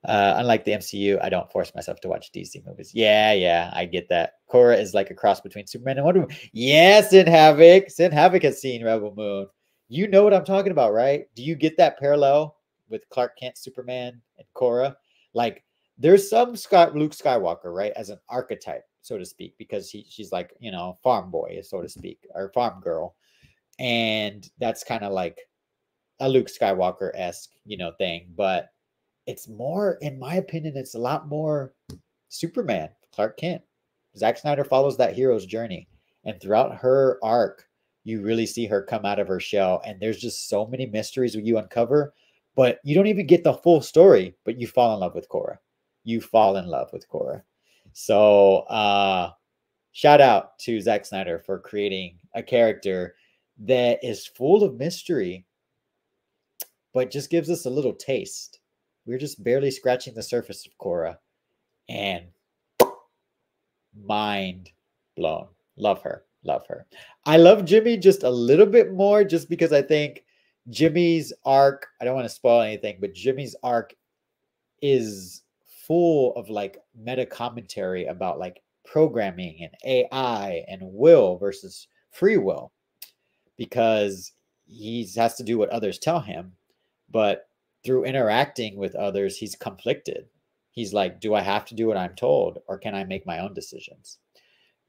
Unlike the MCU, I don't force myself to watch DC movies. Yeah, I get that. Cora is like a cross between Superman and Wonder Woman. Yeah, Sin Havoc. Sin Havoc has seen Rebel Moon. You know what I'm talking about, right? Do you get that parallel with Clark Kent, Superman, and Cora? Like, there's some Luke Skywalker, right, as an archetype, so to speak, because she's like, farm boy, so to speak, or farm girl. And that's kind of like a Luke Skywalker-esque, thing. But it's more, in my opinion, it's a lot more Superman, Clark Kent. Zack Snyder follows that hero's journey. And throughout her arc, you really see her come out of her shell. And there's just so many mysteries you uncover, but you don't even get the full story, but you fall in love with Cora. So shout out to Zack Snyder for creating a character that is full of mystery, but just gives us a little taste. We're just barely scratching the surface of Cora, and mind blown. Love her. I love Jimmy just a little bit more, just because I think Jimmy's arc, I don't want to spoil anything, but Jimmy's arc is full of like meta commentary about like programming and AI and will versus free will, because he has to do what others tell him, but through interacting with others, he's conflicted. He's like, do I have to do what I'm told, or can I make my own decisions?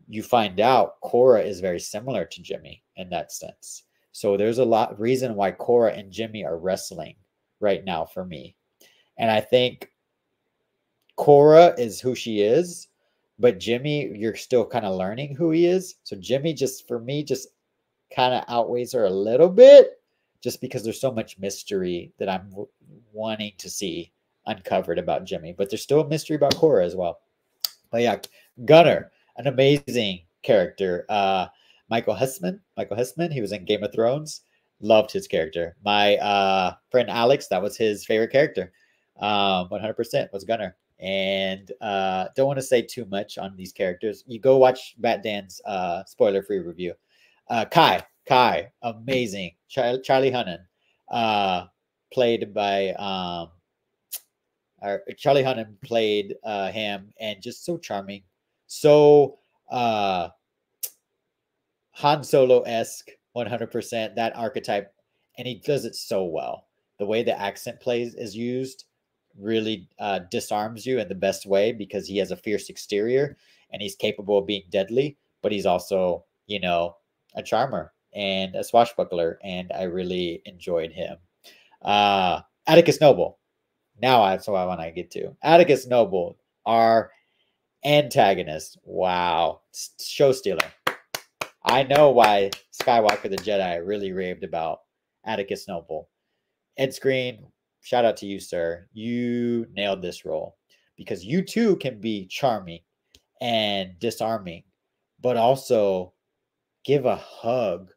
You find out Korra is very similar to Jimmy in that sense. So there's a lot of reason why Korra and Jimmy are wrestling right now for me. And I think Korra is who she is, but Jimmy, you're still kind of learning who he is. So Jimmy just, for me, just kind of outweighs her a little bit, just because there's so much mystery that I'm wanting to see uncovered about Jimmy. But there's still a mystery about Korra as well. But yeah, Gunner, an amazing character. Michael Hussman, he was in Game of Thrones. Loved his character. My friend Alex, that was his favorite character. 100% was Gunner. And don't want to say too much on these characters. You go watch Bat Dan's spoiler-free review. Kai, amazing. Charlie Hunnam, played by Charlie Hunnam played him, and just so charming, so Han Solo-esque, 100%, that archetype, and he does it so well. The way the accent plays is used really disarms you in the best way, because he has a fierce exterior and he's capable of being deadly, but he's also, a charmer and a swashbuckler, and I really enjoyed him. Atticus Noble. That's what I want to get to. Atticus Noble, our antagonist. Wow. Show stealer. I know why Skywalker the Jedi really raved about Atticus Noble. Ed Screen, shout out to you, sir. You nailed this role, because you too can be charming and disarming, but also give a hug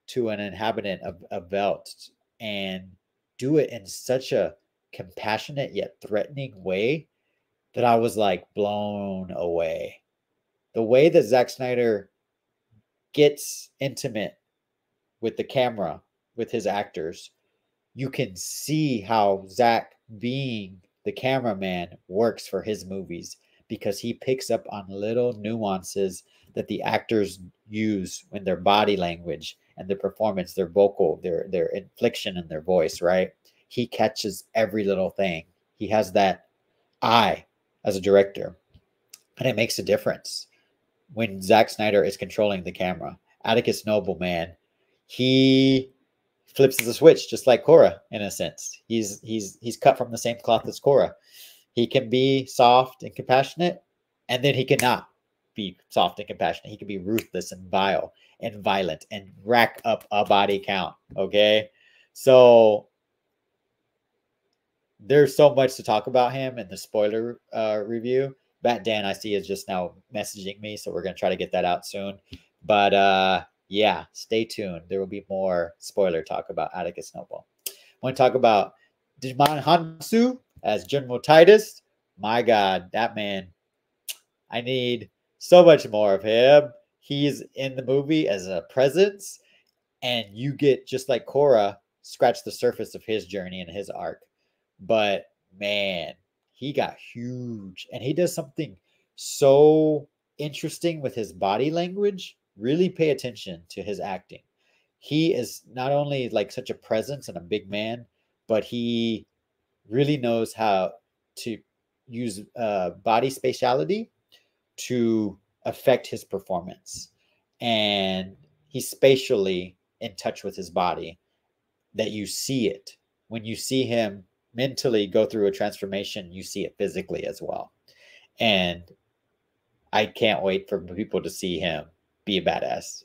to an inhabitant of Velt and do it in such a compassionate yet threatening way that I was like blown away. The way that Zack Snyder gets intimate with the camera, with his actors, you can see how Zack, being the cameraman, works for his movies, because he picks up on little nuances that the actors use in their body language and their performance, their vocal, their inflection in their voice, right? He catches every little thing. He has that eye as a director, and it makes a difference when Zack Snyder is controlling the camera. Atticus Noble, man, he flips the switch just like Korra in a sense. He's cut from the same cloth as Korra. He can be soft and compassionate, and then he cannot be soft and compassionate. He can be ruthless and vile and violent and rack up a body count. Okay, so there's so much to talk about him in the spoiler review. Bat Dan, I see, is just now messaging me, so we're gonna try to get that out soon. But yeah, stay tuned. There will be more spoiler talk about Atticus Noble. I want to talk about Djimon Hounsou as General Titus. My God, that man, I need so much more of him. He's in the movie as a presence, and you get, just like Korra, scratch the surface of his journey and his arc. But man, he got huge, and he does something so interesting with his body language. Really pay attention to his acting. He is not only like such a presence and a big man, but he really knows how to use body spatiality to affect his performance. And he's spatially in touch with his body, that you see it. When you see him mentally go through a transformation, you see it physically as well. And I can't wait for people to see him be a badass.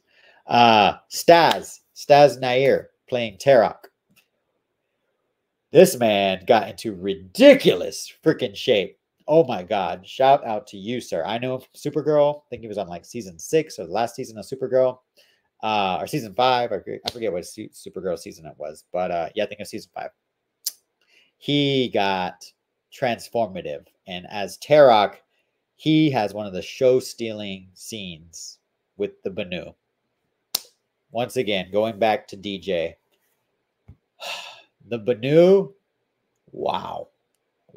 Staz Nair playing Terok. This man got into ridiculous freaking shape. Oh my God. Shout out to you, sir. I know him from Supergirl. I think he was on like season 6 or the last season of Supergirl. Or season 5. I forget what Supergirl season it was. But yeah, I think it was season 5. He got transformative. And as Terok, he has one of the show-stealing scenes with the Banu. Once again, going back to DJ. The Banu, wow.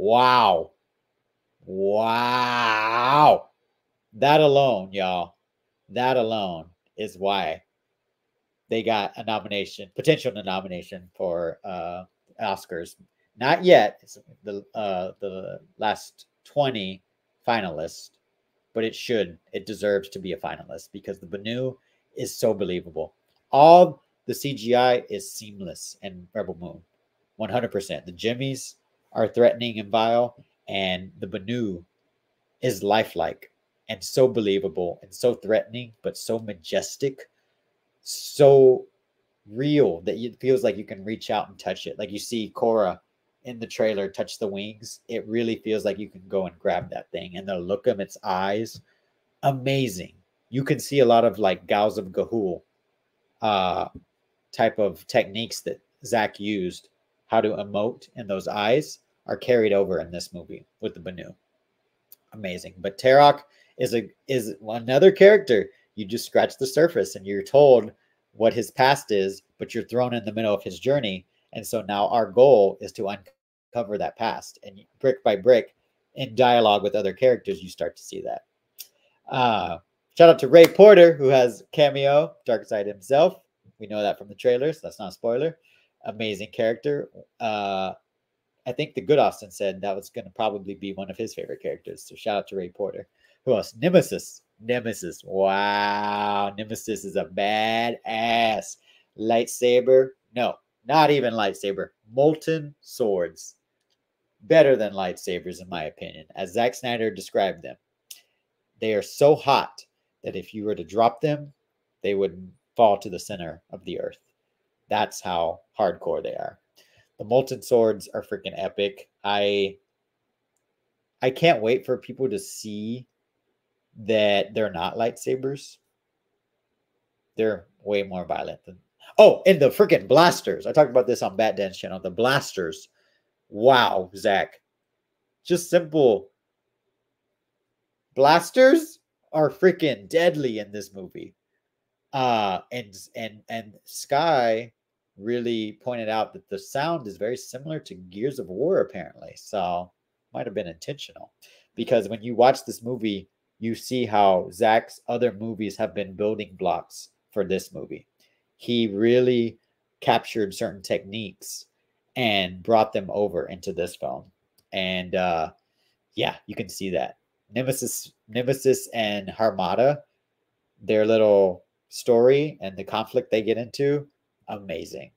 Wow. Wow. That alone, y'all, that alone is why they got a nomination, potential nomination for Oscars. Not yet. It's the last 20 finalists, but it should. It deserves to be a finalist because the Banu is so believable. All the CGI is seamless in Rebel Moon, 100%. The Jimmies are threatening and vile, and the Banu is lifelike and so believable and so threatening, but so majestic, so real that it feels like you can reach out and touch it. Like you see Korra in the trailer touch the wings. It really feels like you can go and grab that thing. And the look of its eyes, amazing. You can see a lot of like Gals of Gahul type of techniques that Zach used, how to emote in those eyes, are carried over in this movie with the Banu. Amazing. But Terok is another character. You just scratch the surface and you're told what his past is, but you're thrown in the middle of his journey. And so now our goal is to uncover that past. And brick by brick, in dialogue with other characters, you start to see that. Shout out to Ray Porter, who has cameo, Darkseid himself. We know that from the trailers. That's not a spoiler. Amazing character. I think the Good Austin said that was going to probably be one of his favorite characters. So shout out to Ray Porter. Who else? Nemesis. Nemesis. Wow. Nemesis is a badass. Lightsaber. No, not even lightsaber. Molten swords. Better than lightsabers, in my opinion. As Zack Snyder described them, they are so hot that if you were to drop them, they would fall to the center of the earth. That's how hardcore they are. The molten swords are freaking epic. I can't wait for people to see that they're not lightsabers. They're way more violent than. Oh, and the freaking blasters. I talked about this on Bat Dan's channel. The blasters. Wow, Zach. Just simple blasters are freaking deadly in this movie. And Sky really pointed out that the sound is very similar to Gears of War, apparently. So might have been intentional. Because when you watch this movie, you see how Zach's other movies have been building blocks for this movie. He really captured certain techniques and brought them over into this film. And yeah, you can see that. Nemesis and Harmata, their little story and the conflict they get into, amazing.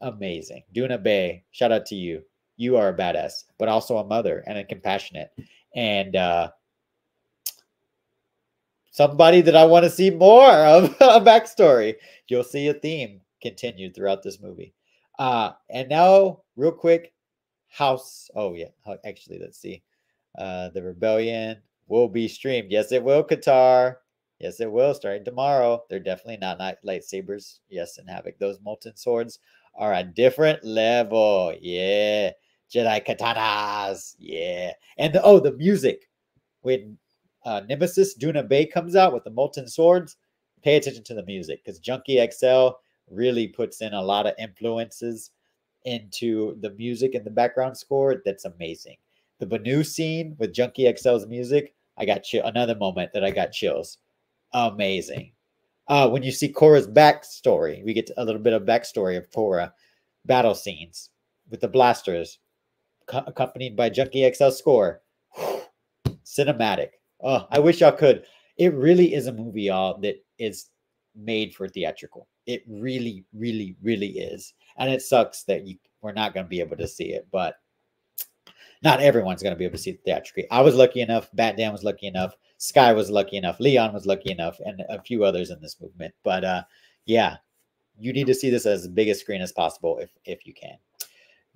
Amazing. Duna Bay, shout out to you. You are a badass, but also a mother and a compassionate. And somebody that I want to see more of a backstory. You'll see a theme continued throughout this movie. And now, real quick, House. Oh, yeah. Actually, let's see. The Rebellion will be streamed. Yes, it will, Qatar. Yes, it will. Starting tomorrow. They're definitely not lightsabers. Yes, and Havoc. Those molten swords are a different level. Yeah. Jedi katanas. Yeah. And the music. When Nemesis Duna Bay comes out with the molten swords, pay attention to the music because Junkie XL really puts in a lot of influences into the music and the background score. That's amazing. The Banu scene with Junkie XL's music, I got another moment that I got chills. Amazing. When you see Korra's backstory, we get a little bit of backstory of Korra, battle scenes with the blasters, accompanied by Junkie XL score. Cinematic. Oh, I wish y'all could. It really is a movie, y'all, that is made for theatrical. It really, really, really is. And it sucks that we're not going to be able to see it, but not everyone's going to be able to see it theatrically. I was lucky enough. Bat Dan was lucky enough. Sky was lucky enough. Leon was lucky enough, and a few others in this movement. But yeah, you need to see this as big a screen as possible if you can.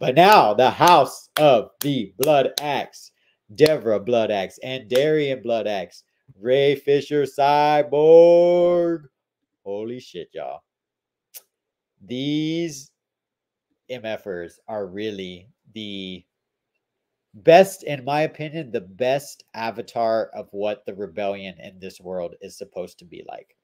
But now, the House of the Blood Axe. Devra Blood Axe and Darian Blood Axe. Ray Fisher Cyborg. Holy shit, y'all. These MFers are really the best, in my opinion, the best avatar of what the rebellion in this world is supposed to be like.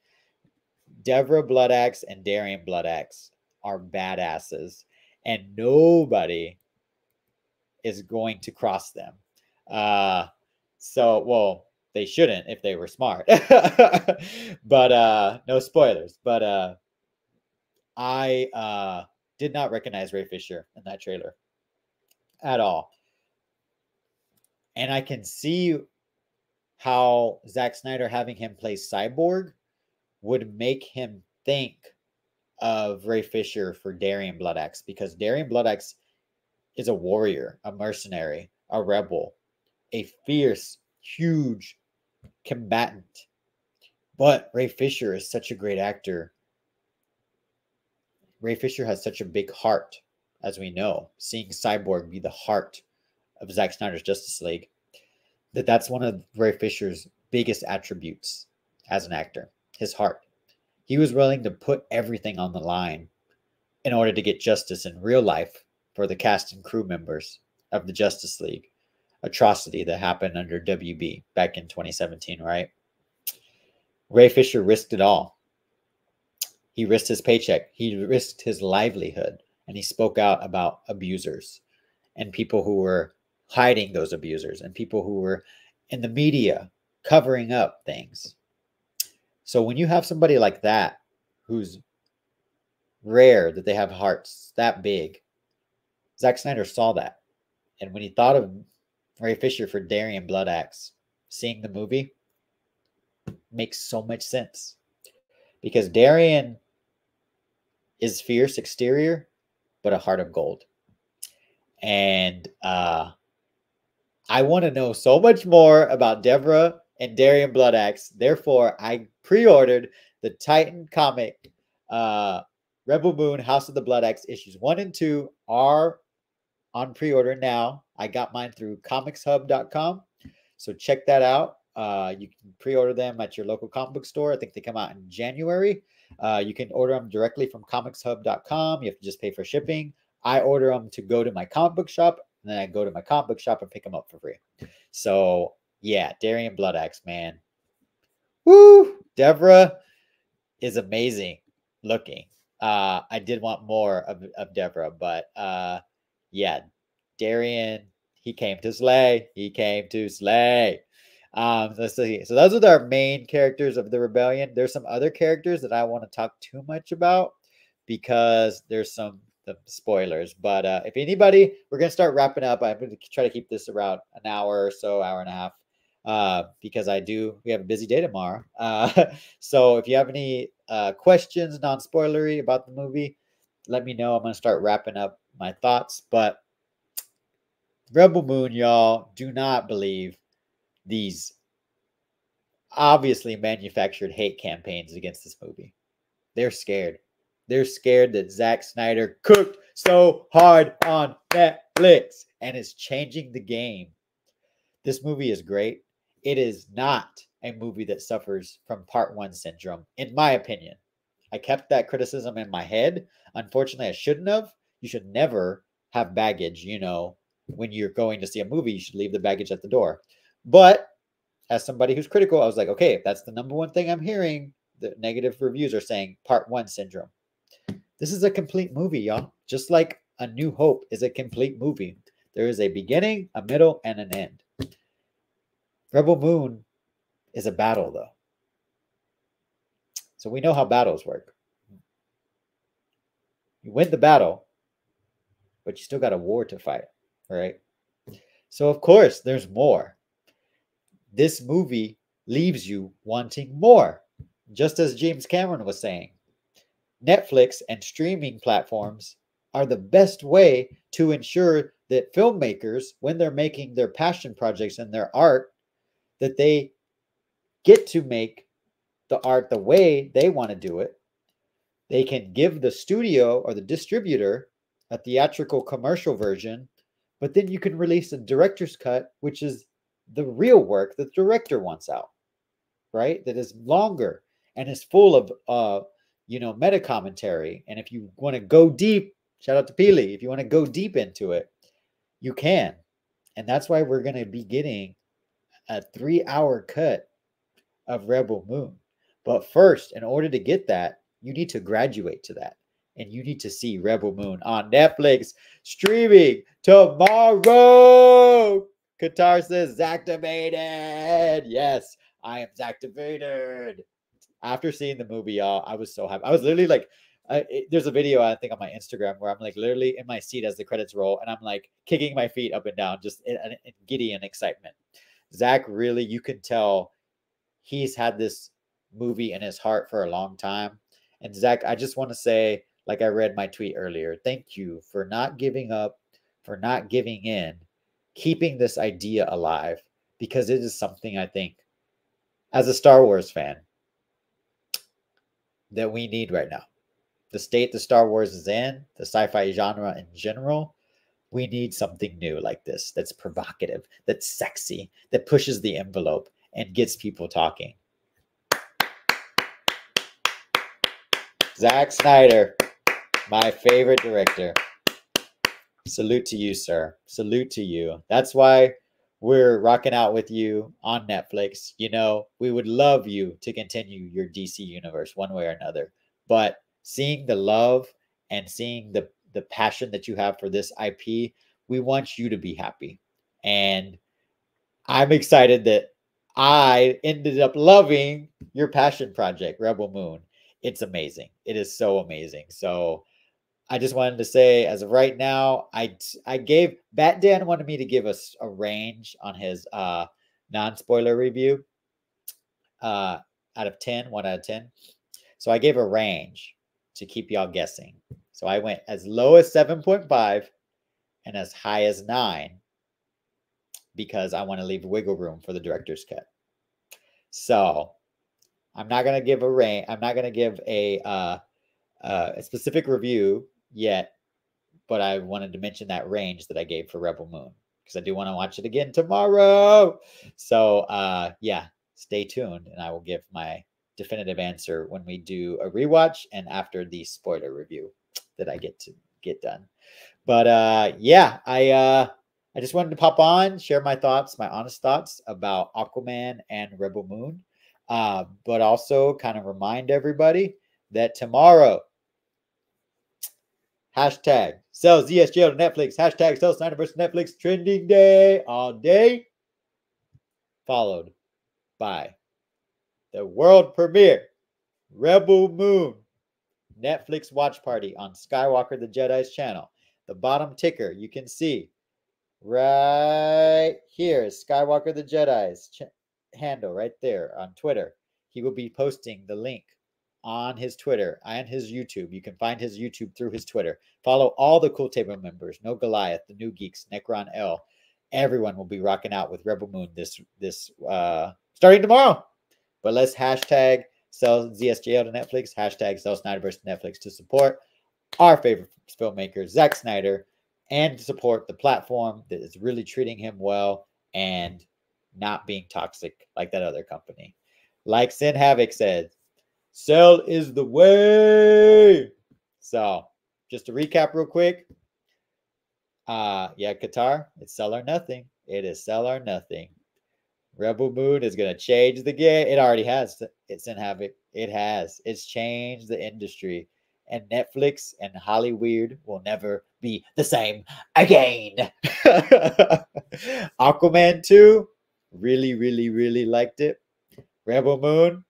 Devra Blood Axe and Darian Blood Axe are badasses, and nobody is going to cross them. Well, they shouldn't if they were smart. But no spoilers. But I did not recognize Ray Fisher in that trailer at all. And I can see how Zack Snyder having him play Cyborg would make him think of Ray Fisher for Darian Bloodaxe, because Darian Bloodaxe is a warrior, a mercenary, a rebel, a fierce, huge combatant. But Ray Fisher is such a great actor. Ray Fisher has such a big heart, as we know, seeing Cyborg be the heart of Zack Snyder's Justice League, that's one of Ray Fisher's biggest attributes as an actor, his heart. He was willing to put everything on the line in order to get justice in real life for the cast and crew members of the Justice League atrocity that happened under WB back in 2017, right? Ray Fisher risked it all. He risked his paycheck. He risked his livelihood. And he spoke out about abusers and people who were hiding those abusers and people who were in the media covering up things. So when you have somebody like that, who's rare that they have hearts that big, Zack Snyder saw that. And when he thought of Ray Fisher for Darian Bloodaxe, seeing the movie makes so much sense. Because Darian is fierce exterior, but a heart of gold. And I want to know so much more about Devra and Darian Bloodaxe. Therefore, I pre-ordered the Titan comic, Rebel Moon, House of the Bloodaxe. Issues 1 and 2 are on pre-order now. I got mine through comicshub.com. So check that out. You can pre-order them at your local comic book store. I think they come out in January. You can order them directly from comicshub.com. You have to just pay for shipping. I order them to go to my comic book shop, and then I go to my comic book shop and pick them up for free. So, yeah, Darian Bloodaxe, man. Woo! Devra is amazing looking. I did want more of Devra, but yeah, Darian, he came to slay. He came to slay. Let's see. So those are our main characters of the rebellion. There's some other characters that I want to talk too much about because there's some spoilers. But if anybody, we're gonna start wrapping up. I'm gonna try to keep this around an hour or so, hour and a half, because we have a busy day tomorrow. So if you have any questions, non-spoilery about the movie, let me know. I'm gonna start wrapping up my thoughts. But Rebel Moon, y'all, do not believe these obviously manufactured hate campaigns against this movie. They're scared. They're scared that Zack Snyder cooked so hard on Netflix and is changing the game. This movie is great. It is not a movie that suffers from Part 1 syndrome, in my opinion. I kept that criticism in my head. Unfortunately, I shouldn't have. You should never have baggage, when you're going to see a movie, you should leave the baggage at the door. But as somebody who's critical, I was like, okay, if that's the number one thing I'm hearing, the negative reviews are saying Part 1 syndrome. This is a complete movie, y'all. Just like A New Hope is a complete movie. There is a beginning, a middle, and an end. Rebel Moon is a battle, though. So we know how battles work. You win the battle, but you still got a war to fight, right? So, of course, there's more. This movie leaves you wanting more, just as James Cameron was saying. Netflix and streaming platforms are the best way to ensure that filmmakers, when they're making their passion projects and their art, that they get to make the art the way they want to do it. They can give the studio or the distributor a theatrical commercial version, but then you can release a director's cut, which is the real work that the director wants out, right? That is longer and is full of meta commentary. And if you want to go deep, shout out to Peely, if you want to go deep into it, you can. And that's why we're going to be getting a 3-hour cut of Rebel Moon. But first, in order to get that, you need to graduate to that. and you need to see Rebel Moon on Netflix streaming tomorrow. Qatar says activated. Yes, I am activated. After seeing the movie, y'all, I was so happy. I was literally like, there's a video I think on my Instagram where I'm like literally in my seat as the credits roll, and I'm like kicking my feet up and down, just in giddy and excitement. Zach really, you can tell he's had this movie in his heart for a long time. And Zach, I just want to say, like I read my tweet earlier, thank you for not giving up, for not giving in, keeping this idea alive, because it is something I think, as a Star Wars fan, that we need right now. The state the Star Wars is in, the sci-fi genre in general, we need something new like this that's provocative, that's sexy, that pushes the envelope and gets people talking. Zack Snyder, my favorite director. Salute to you, sir. Salute to you. That's why we're rocking out with you on Netflix. You know, we would love you to continue your DC universe one way or another. But seeing the love and seeing the passion that you have for this IP, we want you to be happy. And I'm excited that I ended up loving your passion project, Rebel Moon. It's amazing. It is so amazing. So I just wanted to say, as of right now, I gave Bat Dan wanted me to give us a range on his non-spoiler review out of 10, 1 out of 10. So I gave a range to keep y'all guessing. So I went as low as 7.5 and as high as 9 because I want to leave wiggle room for the director's cut. So I'm not gonna give a range. I'm not gonna give a specific review yet, but I wanted to mention that range that I gave for Rebel Moon because I do want to watch it again tomorrow. So yeah, stay tuned, and I will give my definitive answer when we do a rewatch and after the spoiler review that I get done. But yeah, I just wanted to pop on, share my thoughts, my honest thoughts about Aquaman and Rebel Moon, but also kind of remind everybody that tomorrow, hashtag sell ZSJL to Netflix, hashtag sell Snyderverse to Netflix trending day all day, followed by the world premiere Rebel Moon Netflix watch party on Skywalker the Jedi's channel. The bottom ticker you can see right here is Skywalker the Jedi's handle right there on Twitter. He will be posting the link on his Twitter and his YouTube. You can find his YouTube through his Twitter. Follow all the Cool Table members. No Goliath, the New Geeks, Necron L. Everyone will be rocking out with Rebel Moon this starting tomorrow. But let's hashtag sell ZSJL to Netflix, hashtag sell Snyderverse to Netflix to support our favorite filmmaker, Zack Snyder, and to support the platform that is really treating him well and not being toxic like that other company. Like Sin Havoc said, sell is the way. So just to recap real quick. Yeah, Qatar, it's sell or nothing. It is sell or nothing. Rebel Moon is going to change the game. It already has. It's in Havoc. It has. It's changed the industry. And Netflix and Hollywood will never be the same again. Aquaman 2, really, really, really liked it. Rebel Moon,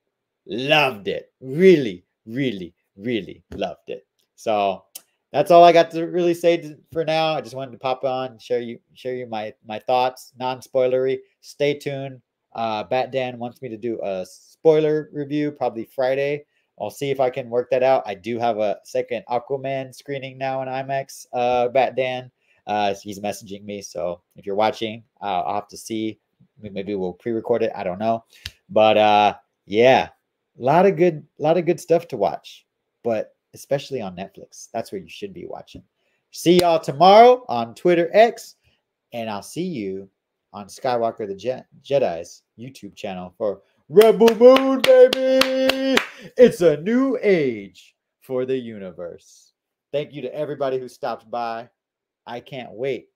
loved it. Really, really, really loved it. So that's all I got to really say for now. I just wanted to pop on, share you my thoughts, non-spoilery. Stay tuned. Bat Dan wants me to do a spoiler review probably Friday. I'll see if I can work that out. I do have a second Aquaman screening now in IMAX. Bat Dan, he's messaging me, so if you're watching, I'll have to see. Maybe we'll pre-record it. I don't know, but yeah, a lot of good stuff to watch, but especially on Netflix. That's where you should be watching. See y'all tomorrow on Twitter X, and I'll see you on Skywalker the Jedi's YouTube channel for Rebel Moon, baby. It's a new age for the universe. Thank you to everybody who stopped by. I can't wait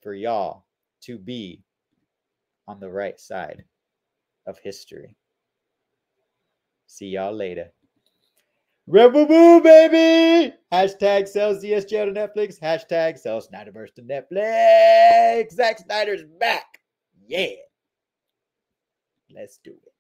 for y'all to be on the right side of history. See y'all later. Rebel Boo, baby! Hashtag sell ZSJ to Netflix. Hashtag sell Snyderverse to Netflix. Zack Snyder's back. Yeah. Let's do it.